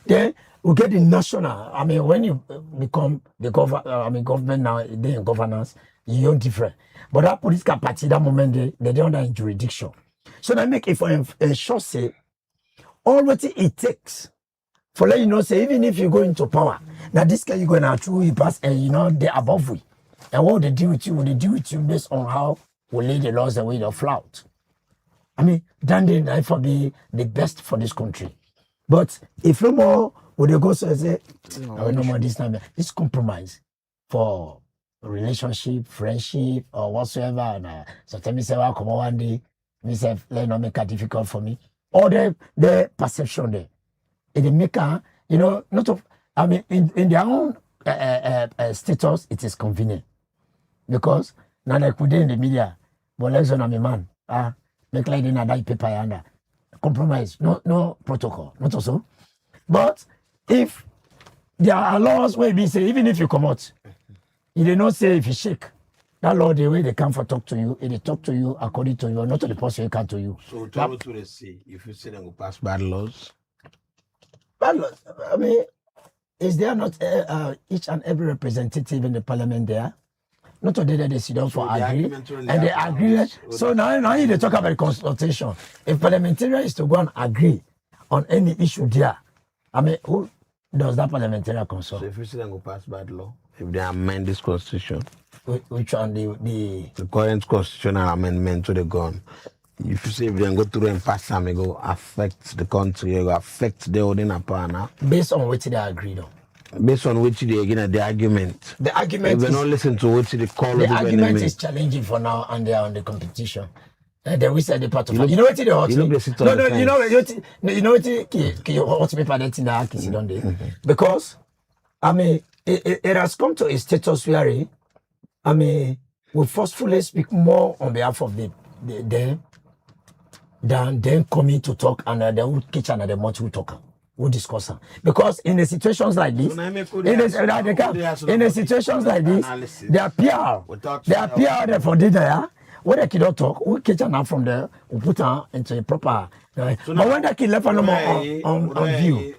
Then we get the national. I mean, when you become the government now, they in governance, you're different. But that political party, that moment, they're under jurisdiction. So that make it for a short say, all what it takes for let you know, say, even if you go into power, now this guy you going to through, you pass, and you know, they're above we. And what they do with you, they do with you based on how we lay the laws and way they flout. I mean, then they for be the best for this country. But if no more, would they go so say, no more this time, it's compromise for relationship, friendship, or whatsoever. And so tell me, say, well, come on one day, me say, let not make it difficult for me. Or the perception there. It make you know, not of, I mean, in their own status, it is convenient. Because now like we in the media, but let's on a man, make like in a die paper under compromise, no protocol, not also. But if there are laws where we say, even if you come out, you did not say if you shake, that law the way they come for talk to you, if they talk to you according to you, not to the person who come to you. So tell what they say, if you say they go pass bad laws. Bad laws, I mean, is there not each and every representative in the parliament there? Not today that they sit down for agree, and they agree. So now they talk about consultation. If parliamentarian is to go and agree on any issue there, I mean, who does that parliamentarian consult? So if you say they go pass bad law, if they amend this constitution, which one the current constitutional amendment to the gun. If you say if they go through and pass them, it go affect the country, it go affect the ordinary partner. Based on which they agreed on. Based on which they again the argument. The argument if they not listen to what they call the argument is challenging for now and they are on the competition. And then we said the part of you know what the hot you know what people that in the arcade don't they? Because I mean it has come to a status where I mean we forcefully speak more on behalf of them than them coming to talk and they will kitchen and the much we talk. We discuss them. Because in the situations like this, in the situations like this, they appear there for dinner. When the kid don't talk, we catch her from there, we put her into a proper. But when the kid left her on view.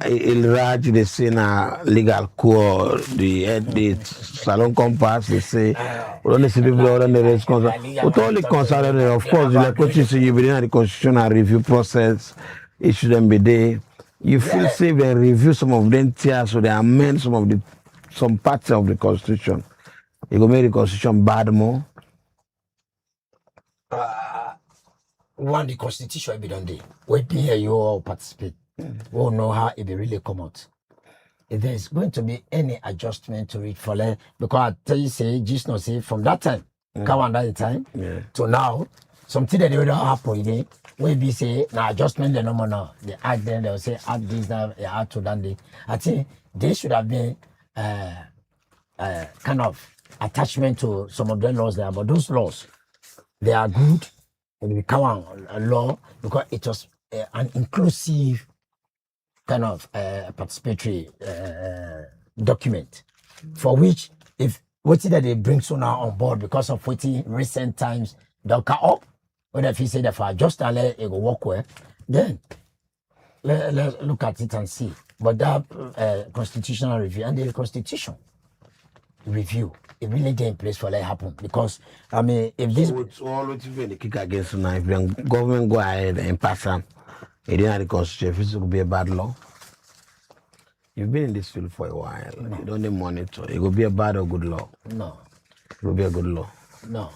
Il Raj, they say na legal core, the salon compass, they say, we don't see people on the rest concern. With all the concern, of course, like what you say, you be in the constitutional review process, it shouldn't be there. You feel safe and review some of them tiers, so they amend some parts of the constitution. You go make the constitution bad more. One, the constitution will be done there. We be here, you all participate. We will know how it will really come out. If there is going to be any adjustment to it for because I tell you, say, just not say from that time, come on that time to now, something that they will happen again. We be say now adjustment the normal now. They add them, they'll say add this, that, add to that. I think they should have been kind of attachment to some of the laws there, but those laws they are good and they become a law because it was an inclusive kind of participatory document for which if what that they bring so now on board because of what recent times they'll cut up, or if you say that for just and let it go walk well, then let's look at it and see. But that constitutional review and the constitution review. It really did in place for that happen because I mean if this So all what you the kick against now, if the government go ahead and pass them, it didn't have the constitution, it will be a bad law. You've been in this field for a while. You don't need monitor. It will be a bad or good law. no. It will be a good law. No.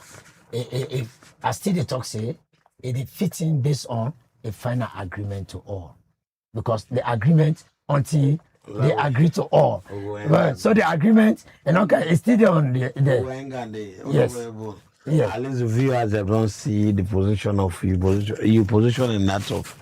If I still the talk say it fits in based on a final agreement to all. Because the agreement until they agree to all. Right. So the agreement and okay, it's still on the yes. Yes. At least the viewers they don't see the position of your position and that of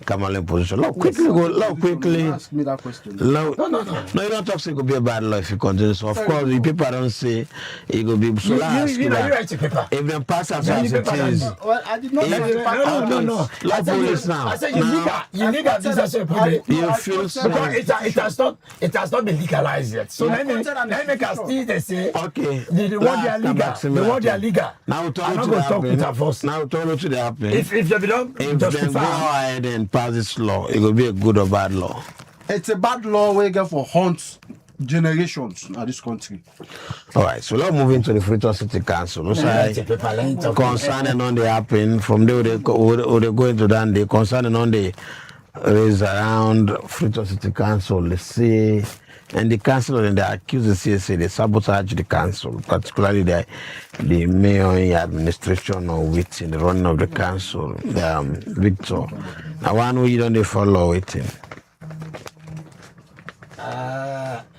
Kamala position. Look, quickly go. Look, quickly. Ask me that question. No. No, you don't talk say it could be a bad law if you continue. So of course, the people don't say it could be. So You write the paper. if them pass as Yeah, it the paper is, Well, I did not. No. Law police now. I said you need a visa so You feel because so. it has not been legalized yet. So let me can still they say Okay. the one they are legal. The one they are legal. Now we I'm talk not to going the to talk with her happen. first. Now we talk to the happen. If they don't If them go justify, ahead and pass this law, it will be a good or bad law. It's a bad law we get for hunt generations in this country. All right, so let's move into the Freetown City Council. No, write the say paper. Let me talk. concerning on the happen from there they go into that day concerning on the raise around Freetown City Council. Let's see. And the council and they accuse the CSA, they sabotage the council, particularly the mayor and administration or within the running of the council, Victor. Now one way you don't follow it.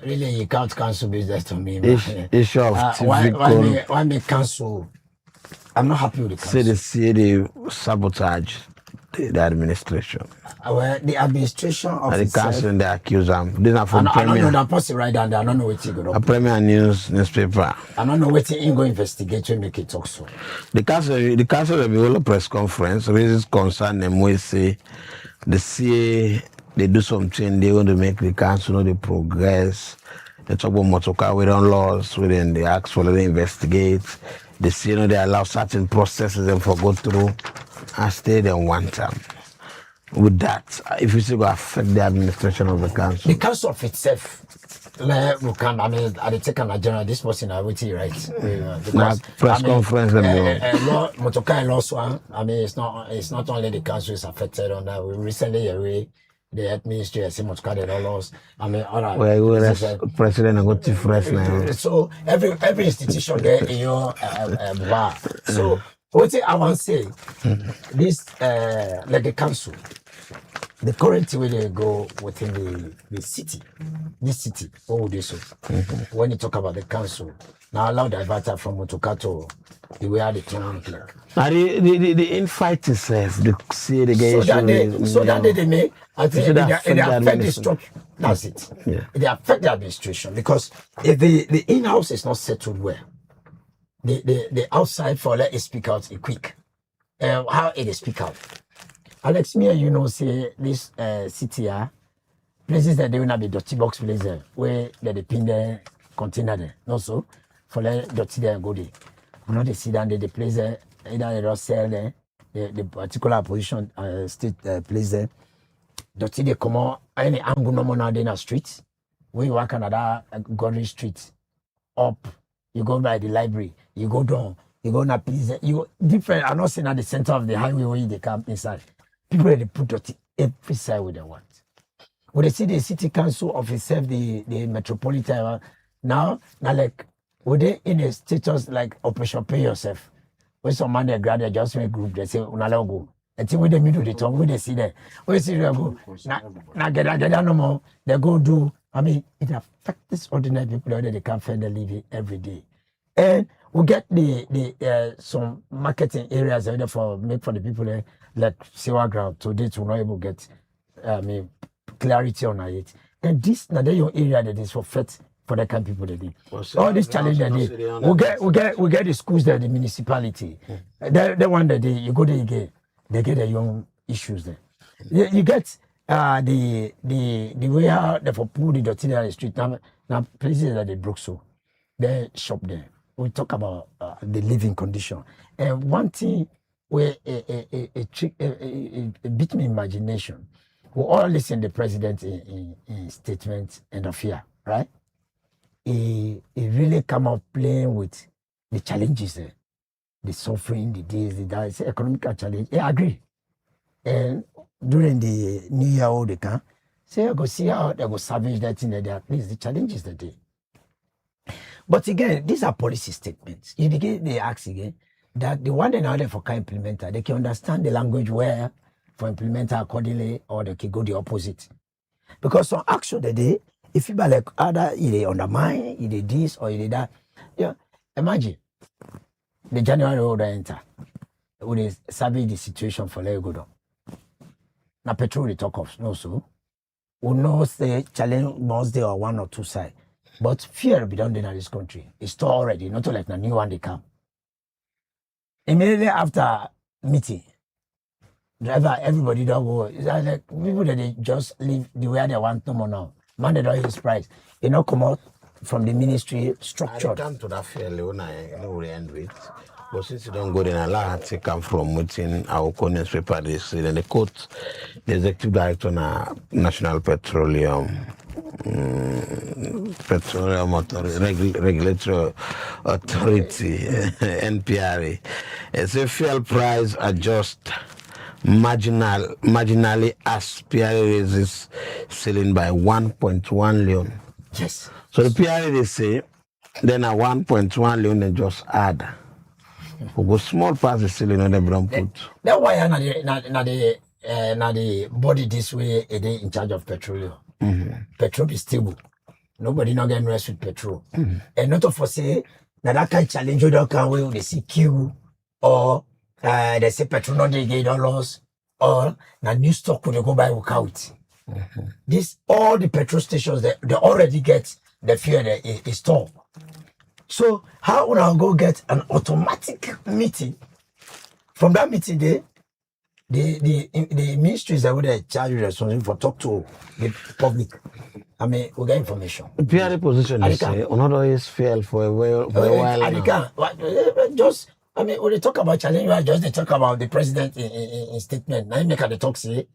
Really, you can't cancel business to me. Issue of Why me cancel? I'm not happy with the say council. they sabotage the administration. Well, the administration of And the itself. council and they accuse them. These are I from don't know Premier. that person right down there. I don't know what he go A up. Premier News newspaper. I don't know what he go investigate to make it talk so. The council will be hold a press conference, raises concern and we say the CA they do something, they want to make the council know the progress. They talk about motorcar with on laws, within they ask for they investigate. They say they allow certain processes and for go through and stay there one time. With that, if you say go affect the administration of the council. The council of itself, we can. I mean, I take an general. This person I would right. Now, press conference them law, motorcar law one. I mean, it's not only the council is affected on that. We recently the administration say motorcar laws. I mean, all right. Well, president and go to fresh now. So every institution there in your bar. So what I want to say, this like the council, the current way they go within the city, this city, what would they say? When you talk about the council, now allow diverter from Motokato, the way how they turn it like. Now the infight itself, the see the guy So that they make, I think should they affect the affect the administration. structure. That's it. Yeah. They affect the administration because if the in-house is not settled well, the outside for let it speak out quick. How it speak out. Alex, me and you know say this city places that they will not be dirty box places where they pin the container there. No so for let dirty there go there. You know they sit down there, the place there, either they don't sell there, the particular position state place there. Dirty they come out any angle no more now in the street. When you walk another Godric street up, you go by the library, you go down, you go na place, you go different. I'm not saying at the center of the highway where they come inside. People they put dirty every side where they want. When they see the city council of itself, the metropolitan now like when they in a status like Operation Pay Yourself, when some man they grab the adjustment group, they say unala go. And think when they meet with the tongue, when they see them, when they see them go, now get no more, they go do. I mean, it affects this ordinary people that they can't find a living every day. And we get the some marketing areas there for make for the people there, like Sewa Ground today to not able to get clarity on it. And this now your area that is for fit for the kind of people that did. All this challenge that they we get the schools there, the municipality. The one that you go there they get their young issues there. You get the way how they for put the dirty there on the street now places that they broke so they shop there. We talk about the living condition. And one thing where a bit me imagination. We all listen to the president in statements end of year, right? he really come up playing with the challenges there, the suffering, the this, the that. It's economical challenge. I agree. And during the New Year, all they can say, I go see how they go salvage that thing that they at least the challenges that they. But again, these are policy statements. If they ask again that the one and other for can implementer, they can understand the language where for implementer accordingly, or they can go the opposite. Because some action that they, if you like either they undermine, either this or either that, yeah. Imagine the January order enter, when they salvage the situation for let go down. Now petrol they talk of no so. We know the challenge must there or one or two side. But fear be done in this country. It's still already, not like the new one they come. Immediately after meeting, driver, everybody don't go. It's like people that they just live the way they want no more now. Man, they don't use price. They not come out from the ministry structured. I come to that fairly when I know we end with. But since you don't go then, allow her to come from within our newspaper. They say then the quote the executive director na National Petroleum Regulatory Authority NPRA. It's a fuel price adjust marginally as PRA raises ceiling by 1.1 million. Yes. So the PRA they say then a 1.1 million they just add. We go small pass the ceiling on the brown put. That's why na the body this way they in charge of petroleum. Petrol is stable. Nobody not getting rest with petrol. And not for say that kind of challenge you don't can where they see queue or they say petrol not they get dollars or na new stock would they go buy workout. This all the petrol stations they already get the fuel they store. So how would I go get an automatic meeting? From that meeting day, the ministries that would charge you responsible for talk to the public. I mean, we get information. PRA position is another is fail for a while now. Just I mean, when they talk about challenge, just they talk about the president in statement. Now you make the talk say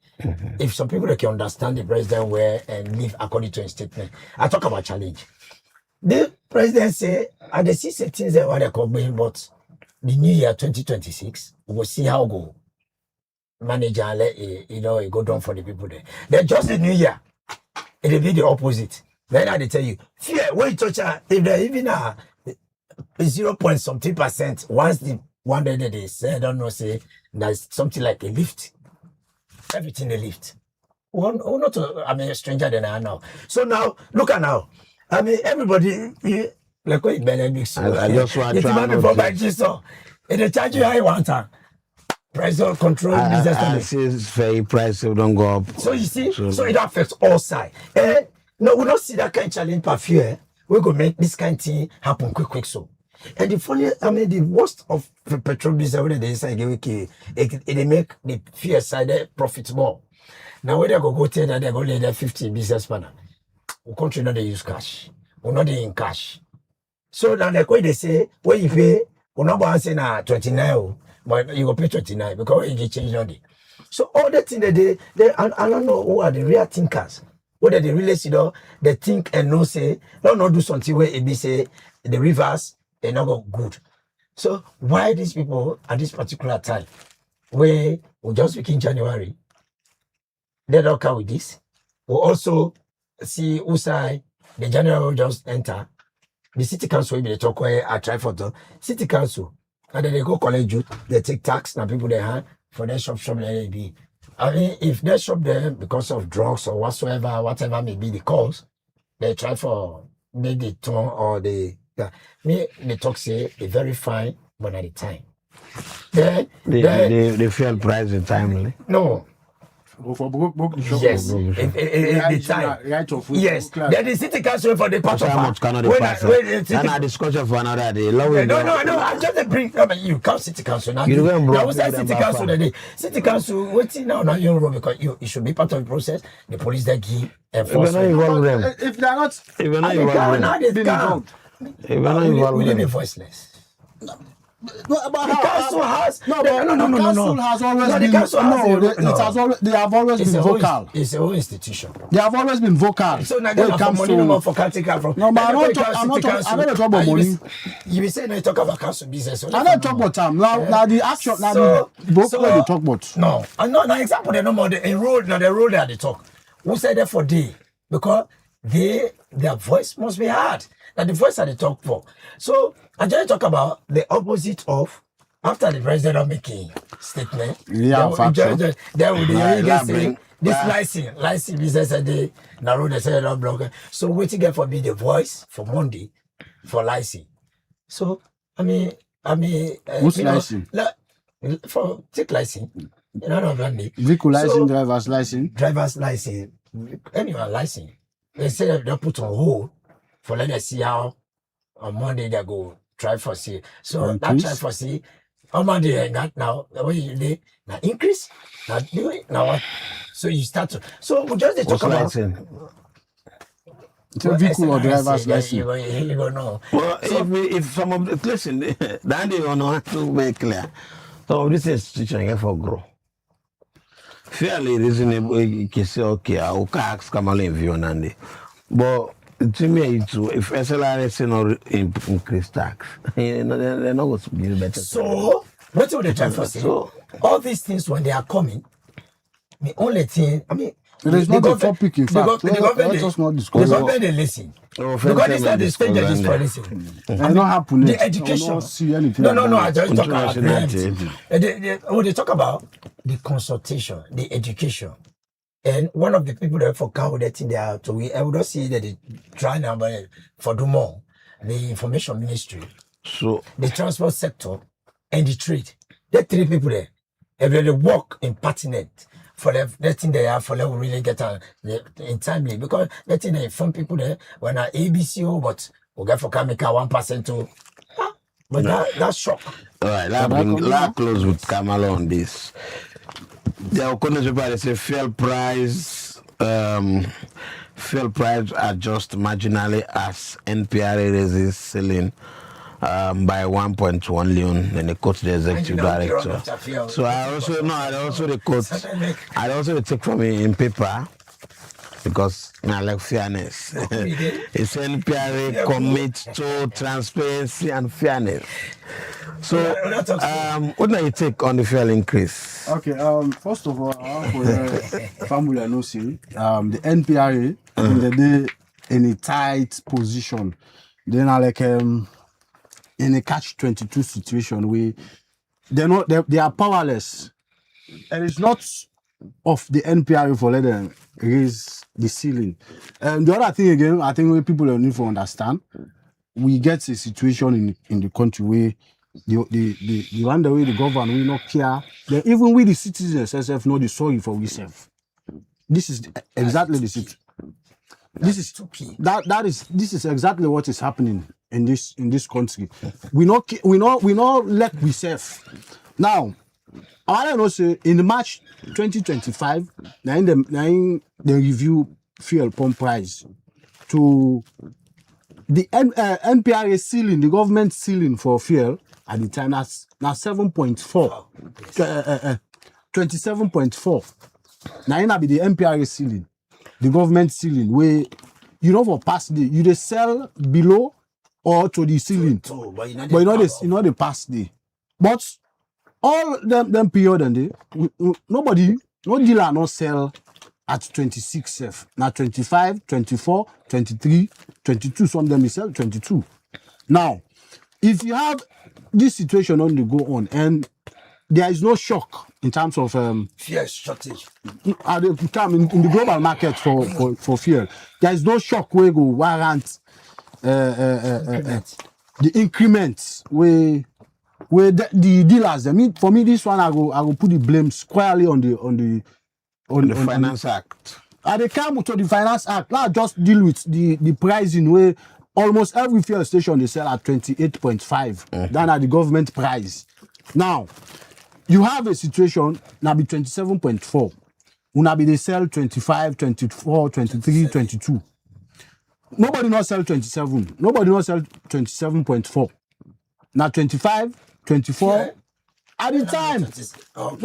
if some people can understand the president where and live according to his statement. I talk about challenge. The president say, and the see things that what they call going, but the new year 2026, we'll see how go. Manage and let it go down for the people there. Then just the new year, it'll be the opposite. Then they tell you, fear, when you touch if they even 0 point something %, once the one day they say, I don't know, say there's something like a lift. Everything they lift. One not a stranger than I know. So now, look at now. I mean, everybody, like what Benedict I just want to try before by Jesus. And they charge you how you want to. Pressure control business. I see it's very price so don't go up. So you see, so it affects all sides. No, we don't see that kind of challenge per fear. We're going to make this kind of thing happen quick so. And the funny, I mean, the worst of the petrol business, when they say they make the fear side profit more. Now, when they go tell that they're going to lay 50 business partner. We country not they use cash. We not they in cash. So now like when they say when you pay, we not going to say na 29, but you go pay 29 because it change on it. So all the things that they I don't know who are the real thinkers. Whether they really see they think and no say, not do something where it be say the rivers they not go good. So why these people at this particular time where we just begin January, they don't come with this. We also see Usai, the general will just enter. The city council will be the talk where I try for the city council. And then they go collect you, they take tax and people they have for their shop they be. I mean, if they shop there because of drugs or whatever may be the cause, they try for maybe the tone or the they talk say they verify one at a time. They fuel price in timely. No. For book the shop. Yes. The time. Right of Yes. Then the city council for the part of How much cannot they pass? And I discussion for another day. No. I'm just bring. I mean, you come city council now. You don't bro. Now we say city council the day. City council waiting now you know because it should be part of the process. The police that give enforcement. If they're not, If you're not involved, Now they can't. if you're not involved, We need a voiceless. No, but The council has no, the council has always No, the been council has it has always they have always It's been a whole vocal. It's a whole institution. They have always been vocal. So now when they it have comes money no to more for council from. No, but I don't talk about money. You be saying they talk about council business. I don't talk about time. Now the action now the both where they talk about. No, no example they no more they enroll now the role that they talk. Who said that for day? Because their voice must be heard. That the voice that they talk for. So I just talk about the opposite of after the president of making statement. Yeah, there will be saying this license business and they narrow the say not block. So waiting get for be the voice for Monday for license. So I mean What's license? For take license. You know what I mean? Vehicle license, driver's license. Anyone license. They say they put on hold for let us see how on Monday they go try for see. So that try for see on Monday and that now the way you did now increase now do it now what? So you start to so we just talk about license? It's a vehicle or driver's license. You go know. Well, if some of the listen, that they don't have to make clear. Some of this institution here for grow. Fairly reasonable, you can say okay, I'll ask Kamala in view Nandi. But to me, if SLRS not increase tax, they're not going to give better. So what do they try for say? So All these things when they are coming, the only thing It is not a topic, in fact. Let us not discuss the it. government they listen. Oh, Because these are the discuss stages that. for listening. It's not happening. The education. I will not see anything. No. I just talk about International they talk about the consultation, the education. And one of the people that for cow that thing they are to we I would not see that they try number for do more. The information ministry, So the transport sector, and the trade. There are three people there. If they work in pertinent for that thing they have for them really get in timely because that thing they inform people there when are ABCO but we get for Kamika 1% to but that's shock. all right, let's close with Kamala on this. The economists people say fuel price adjust marginally as NPRA raises ceiling by 1.1 million. Then they quote the executive director. So I also take from it in paper because I like fairness. It's NPRA commits to transparency and fairness. So what do you take on the fuel increase? Okay, first of all, for the family I know see, the NPRA they're in a tight position. They're not like in a catch-22 situation where they are powerless. And it's not of the NPRA for let them raise the ceiling. And the other thing again, I think people need to understand, we get a situation in the country where the one the way the government will not care. Then even we the citizens SF know the sorry for ourselves. This is exactly the situation. This is exactly what is happening in this country. We not let we safe. Now, I don't know say in March 2025, now they review fuel pump price to the NPRA ceiling, the government ceiling for fuel at the time now 7.4, 27.4. Now be the NPRA ceiling, the government ceiling where for past day you they sell below or to the ceiling, but you know the past day. But all them period and day no dealer no sell at 26 F. Now 25, 24, 23, 22. Some of them sell 22. Now, if you have this situation on the go on and there is no shock in terms of Fear shortage. in the global market for fuel, there is no shock where go warrant the increments where the dealers. I mean, for me, this one I go put the blame squarely on the Finance Act. They come to the Finance Act. Now just deal with the pricing where almost every fuel station they sell at 28.5. Than at the government price. Now, you have a situation now be 27.4. Una be they sell 25, 24, 23, 22. Nobody not sell 27. Nobody not sell 27.4. Now 25, 24. Yeah. At the time, Oh,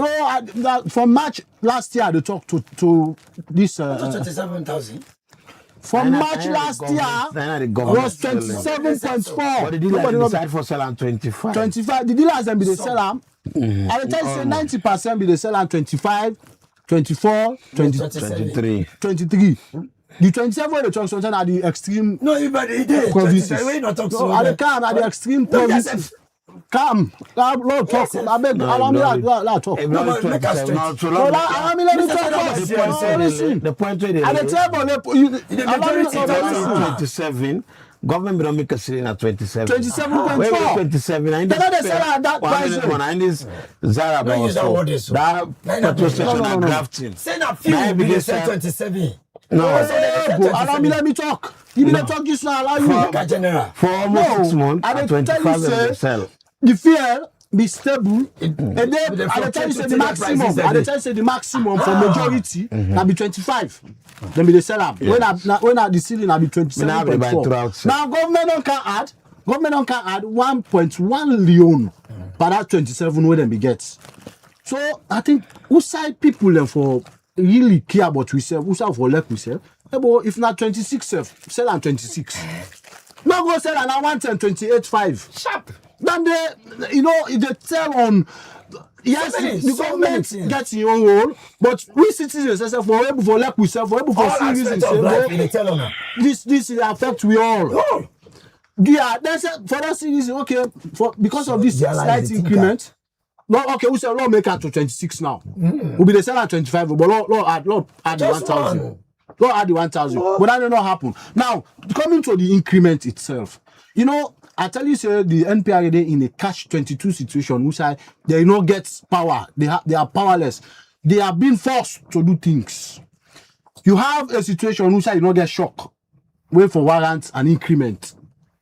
no, from March last year, they talked to this. 27,000. From March last year was 27.4. But the dealer decide for sell on 25. 25. The dealers then be the sell am. I will tell you, say 90% be the sell on 25, 24, 20, 23. 23. The 27 wey dey talk sometimes are the extreme No, but it did. provinces. When you not talk No, so. are the calm, are the extreme No, yes, provinces. Calm. Lord talk. I beg. Allow me to talk. No, but make us straight. Allow me let me talk first. No, listen. The point where they At the table, allow me to listen. 27. Government don't make a ceiling at 27. 27.4. Where was 27? I They know they sell at that price. And this Zara No, use that also. word is- That petrol station and grafting. Say na few Now be they the sell- 27. No. Allow me let me talk. Give me the talk this now. Allow you. Like a general. For almost 6 months, I at dey tell 25 you, they say, sell. the fear be stable, and then They I dey tell you say the fluctuate maximum. prices I dey every- tell you say the maximum for majority na be 25. Then be the sell am. When the ceiling na be Me now they buy 27.4. throughout, sir. Now government don can add 1.1 million per that 27 wey dem be get. So I think outside people dem for really care about we sef, outside for like we sef. But if na 26 sef, sell am 26. No go sell am na 110 28.5. Sharp. Then they tell on. Yes, So many the government things. gets in own role, but we citizens say for able for like we say for able for All see reasons aspects of life, say they tell on this affect we all. Oh, Yeah, that's for that reason. Okay, because of this they are like slight the thinker. increment. No, okay, we say Lord make it to 26 now. We'll be the sell at 25, but Lord add the Just 1,000. one. Lord add the 1,000. But that did not happen. Now, coming to the increment itself, I tell you, sir, the NPRA they in a catch-22 situation, which they not get power. They are powerless. They are being forced to do things. You have a situation which you not get shock. Wait for warrants and increment.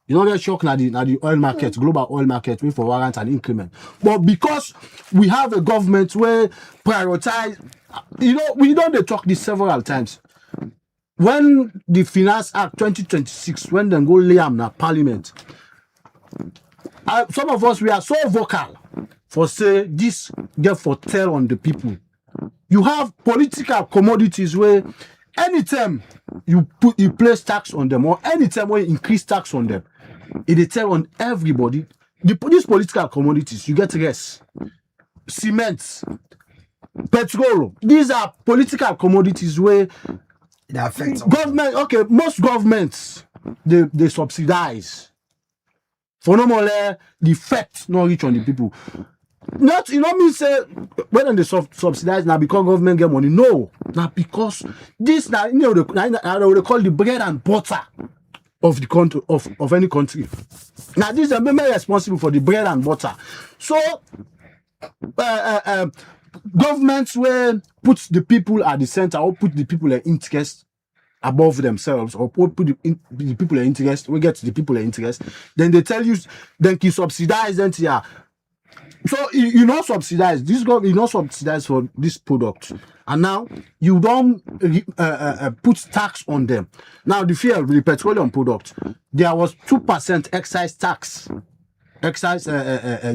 You don't get shocked na the oil market, global oil market, wait for warrant and increment. But because we have a government where prioritize, we don't dey talk this several times. When the Finance Act 2026, when they go lay am na parliament, some of us we are so vocal for say this get for tell on the people. You have political commodities where anytime you place tax on them or anytime when you increase tax on them, it tell on everybody. These political commodities, you get less. Cement, petrol, these are political commodities where they affect government, okay, most governments they subsidize. For no more the effect not reach on the people. Not mean say when they subsidize now because government get money. No, now because this now they call the bread and butter of the country of any country. Now these are mainly responsible for the bread and butter. So governments will put the people at the center or put the people in interest above themselves or put the people in interest, we get the people in interest, then they tell you, then you subsidize them to yeah. So you not subsidize this government, you not subsidize for this product, and now you don't put tax on them. Now the fuel, the petroleum product, there was 2% excise tax,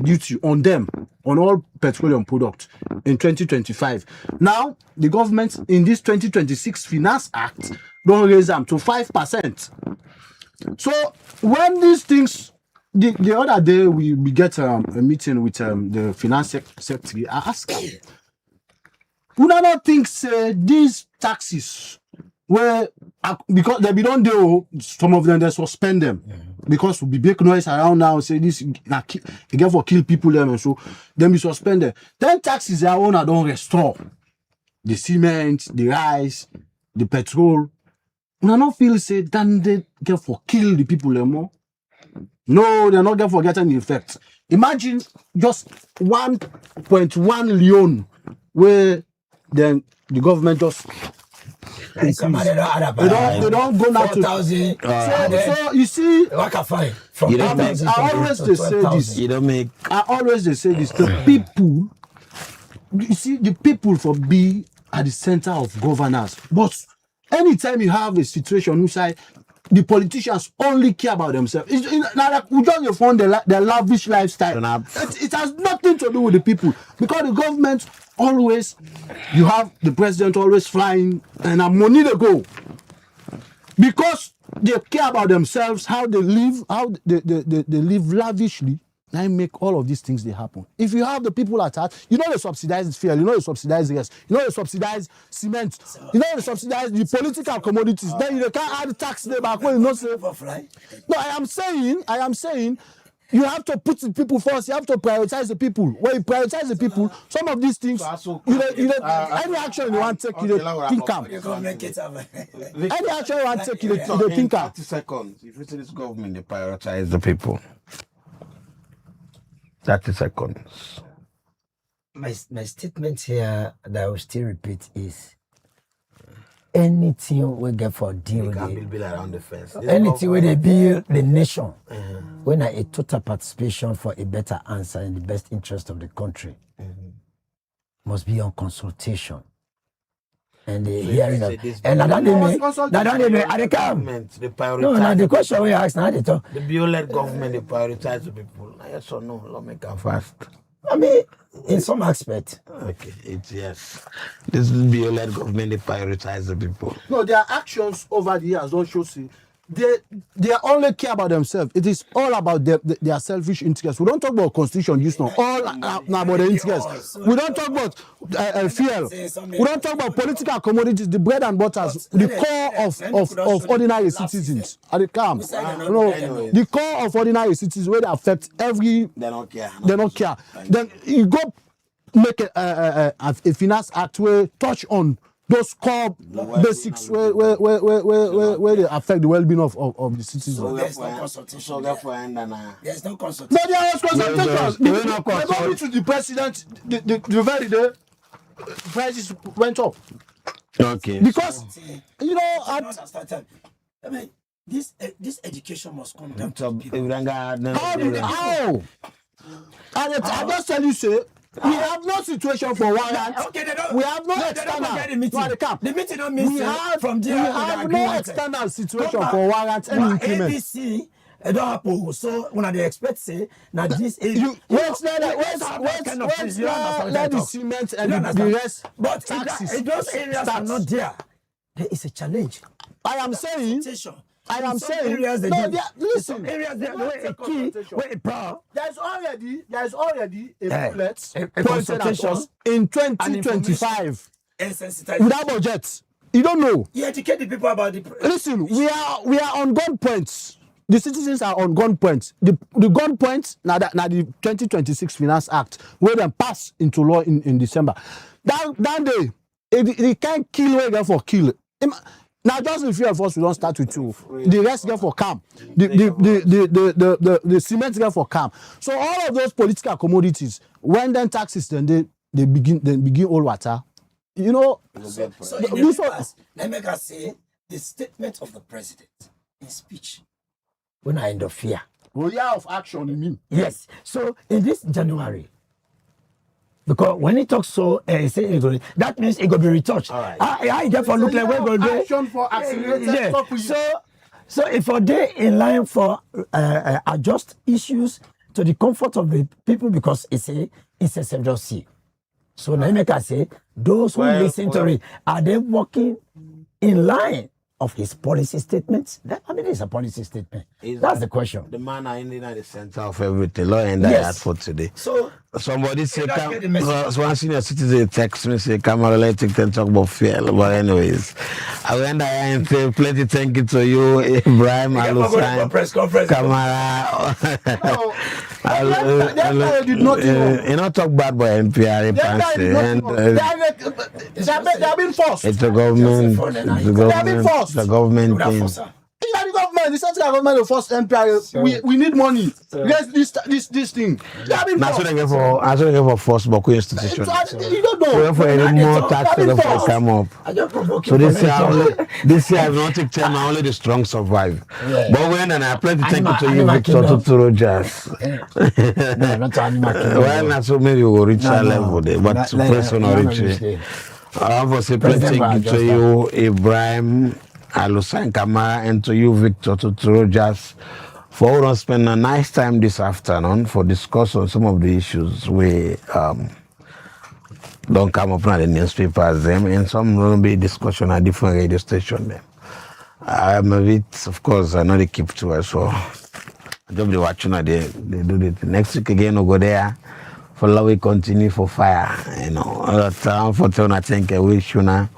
duty on them on all petroleum products in 2025. Now the government in this 2026 Finance Act don't raise them to 5%. So when these things, the other day we get a meeting with the finance secretary. I asked him, "Who not think say these taxes where because they be don't do some of them they suspend them because we be big noise around now say this again for kill people them and so then be suspended. Then taxes their owner don't restore the cement, the rice, the petrol. I not feel say then they get for kill the people anymore. No, they're not going to forget any effect. Imagine just 1.1 million where then the government just they don't go now to 4,000. so you see Like a fine from You don't make- 8,000 I always to they say 12,000. this. You don't make I always they say this. The people, you see, the people for be at the center of governance. But anytime you have a situation inside the politicians only care about themselves. Now like we just fund the lavish lifestyle. It has nothing to do with the people because the government always, you have the president always flying and money they go because they care about themselves, how they live, how they live lavishly. Now make all of these things they happen. If you have the people at heart, you know they subsidize fuel, you know they subsidize gas, you know they subsidize cement, you know they subsidize the political commodities. Then you can't add tax there back when you know say. No, I am saying you have to put the people first. You have to prioritize the people. When you prioritize the people, some of these things, any action you want to take, you think calm. Any action you want to take, you think calm. 30 seconds. If you see this government, they prioritize the people. 30 seconds. My statement here that I will still repeat is anything we get for deal with around the fence. anything where they build the nation, when a total participation for a better answer in the best interest of the country must be on consultation. And the hearing of and I don't even I come. No, the question we ask now they talk. The BO-led government, they prioritize the people. Yes or no? Lawmaker fast. I mean, in some aspect. Okay, it's yes. This is BO-led government, they prioritize the people. No, their actions over the years don't show see. They only care about themselves. It is all about their selfish interests. We don't talk about constitution use now. All about the interests. We don't talk about fuel. We don't talk about political commodities, the bread and butters, the core of ordinary citizens. At the camp, the core of ordinary citizens where they affect every. They don't care. They don't care. Then you go make a finance act where touch on those core basics where they affect the well-being of the citizens. So there's no consultation. There's no consultation. But there was consultation. According to the president, the very day, prices went up. Okay. Because, you know, I mean, this education must come down to people. How? I just tell you, sir. We have no situation for warrant. We have no external. The meeting don't mean from there. We have no external situation for warrant and increment. ABC, it don't happen. So when they expect say now this let's let the cement and the rest. But taxes. those areas are not there. There is a challenge. I am saying. Areas listen. Areas there where a key, where a power. There's already a booklet pointed at us in 2025 without budget. You don't know. You educate the people about the. Listen, we are on gun points. The citizens are on gun points. The gun points now the 2026 Finance Act where they pass into law in December. That day, it can't kill where they for kill. Now, just the few of us, we don't start with two. The rest get for calm. The cement get for calm. So all of those political commodities, when then taxes, then they begin all water. You know. So let me say the statement of the president in speech. When I interfere. Well, yeah, of action, you mean? Yes. So in this January. Because when he talks so, say that means it going to be retouched. Right. I therefore look like we're going to do action for accelerated So if for they in line for adjust issues to the comfort of the people because it's a central C. So now I say those who listen to it, are they working in line of his policy statements? It's a policy statement. That's the question. The man are in the center of everything. Law and that for today. So somebody say, one senior citizen text me say, Kamara, let's talk about fuel. But anyways, I went there and say, plenty thank you to you, Ibrahim Alusan, Kamara. You know, talk bad about NPR. They have been forced. It's the government. They have been forced. The government thing. The government, the central government will force NPR. We need money. Yes, this thing. They have been forced. I should get for force Boku institution. You don't know. We're for any more taxes to come up. So this year I've not taken time. Only the strong survive. Yeah. But when I plan to thank you to you, Victor Rogers. Well, not so maybe we will reach that level there, but first one will reach it. I have to say thank you to you, Ibrahim Alusan Kamara, and to you, Victor, to Rogers, for us spend a nice time this afternoon for discuss on some of the issues we don't come up on the newspapers, them, and some will be discussion at different radio stations. Them. I'm a bit, of course, I know they keep to us, so I just be watching. They do it next week again. We'll go there. For love, we continue for fire. You know, for turn, I think I wish you now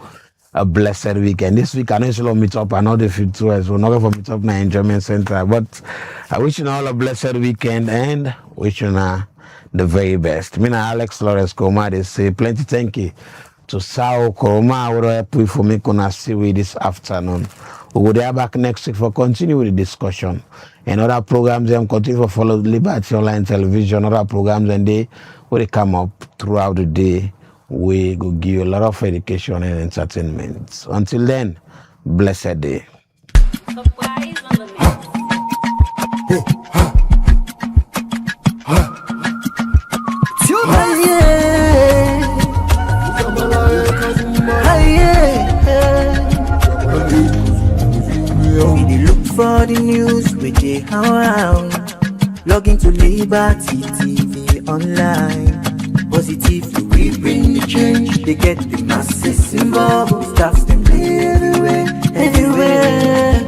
a blessed weekend. This week I know you'll meet up another few too as well. Not for meet up in the enjoyment center, but I wish you all a blessed weekend and wish you now the very best. Me na Alex Flores Koma, they say plenty thank you to Sao Koroma. What I pray for me gonna see with this afternoon. We will be back next week for continue with the discussion. And other programs them continue to follow Liberty Online Television, other programs and they will come up throughout the day. We will give you a lot of education and entertainment. Until then, blessed day. For the news we dey around, log into Liberty TV online. Positively we bring the change. They get the masses involved. Staffs them everywhere, everywhere.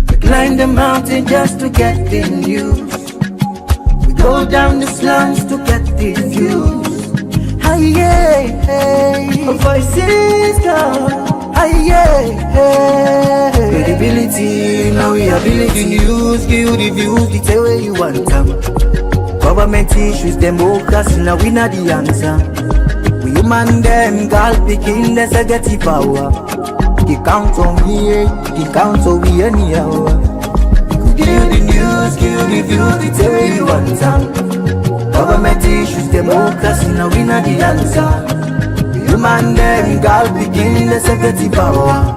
We climb the mountain just to get the news. We go down the slums to get the views. Hi yeah, hey, our voices gone. Credibility, now we ability. News, give the views, the tell where you want them. Government issues, democracy, now we not the answer. We human them, girl picking, there's a get power. The count on me, the count on we anyhow. Give the news, give the views, the tell where you want them. Government issues, democracy, now we not the answer. Human them, girl picking, there's a get power.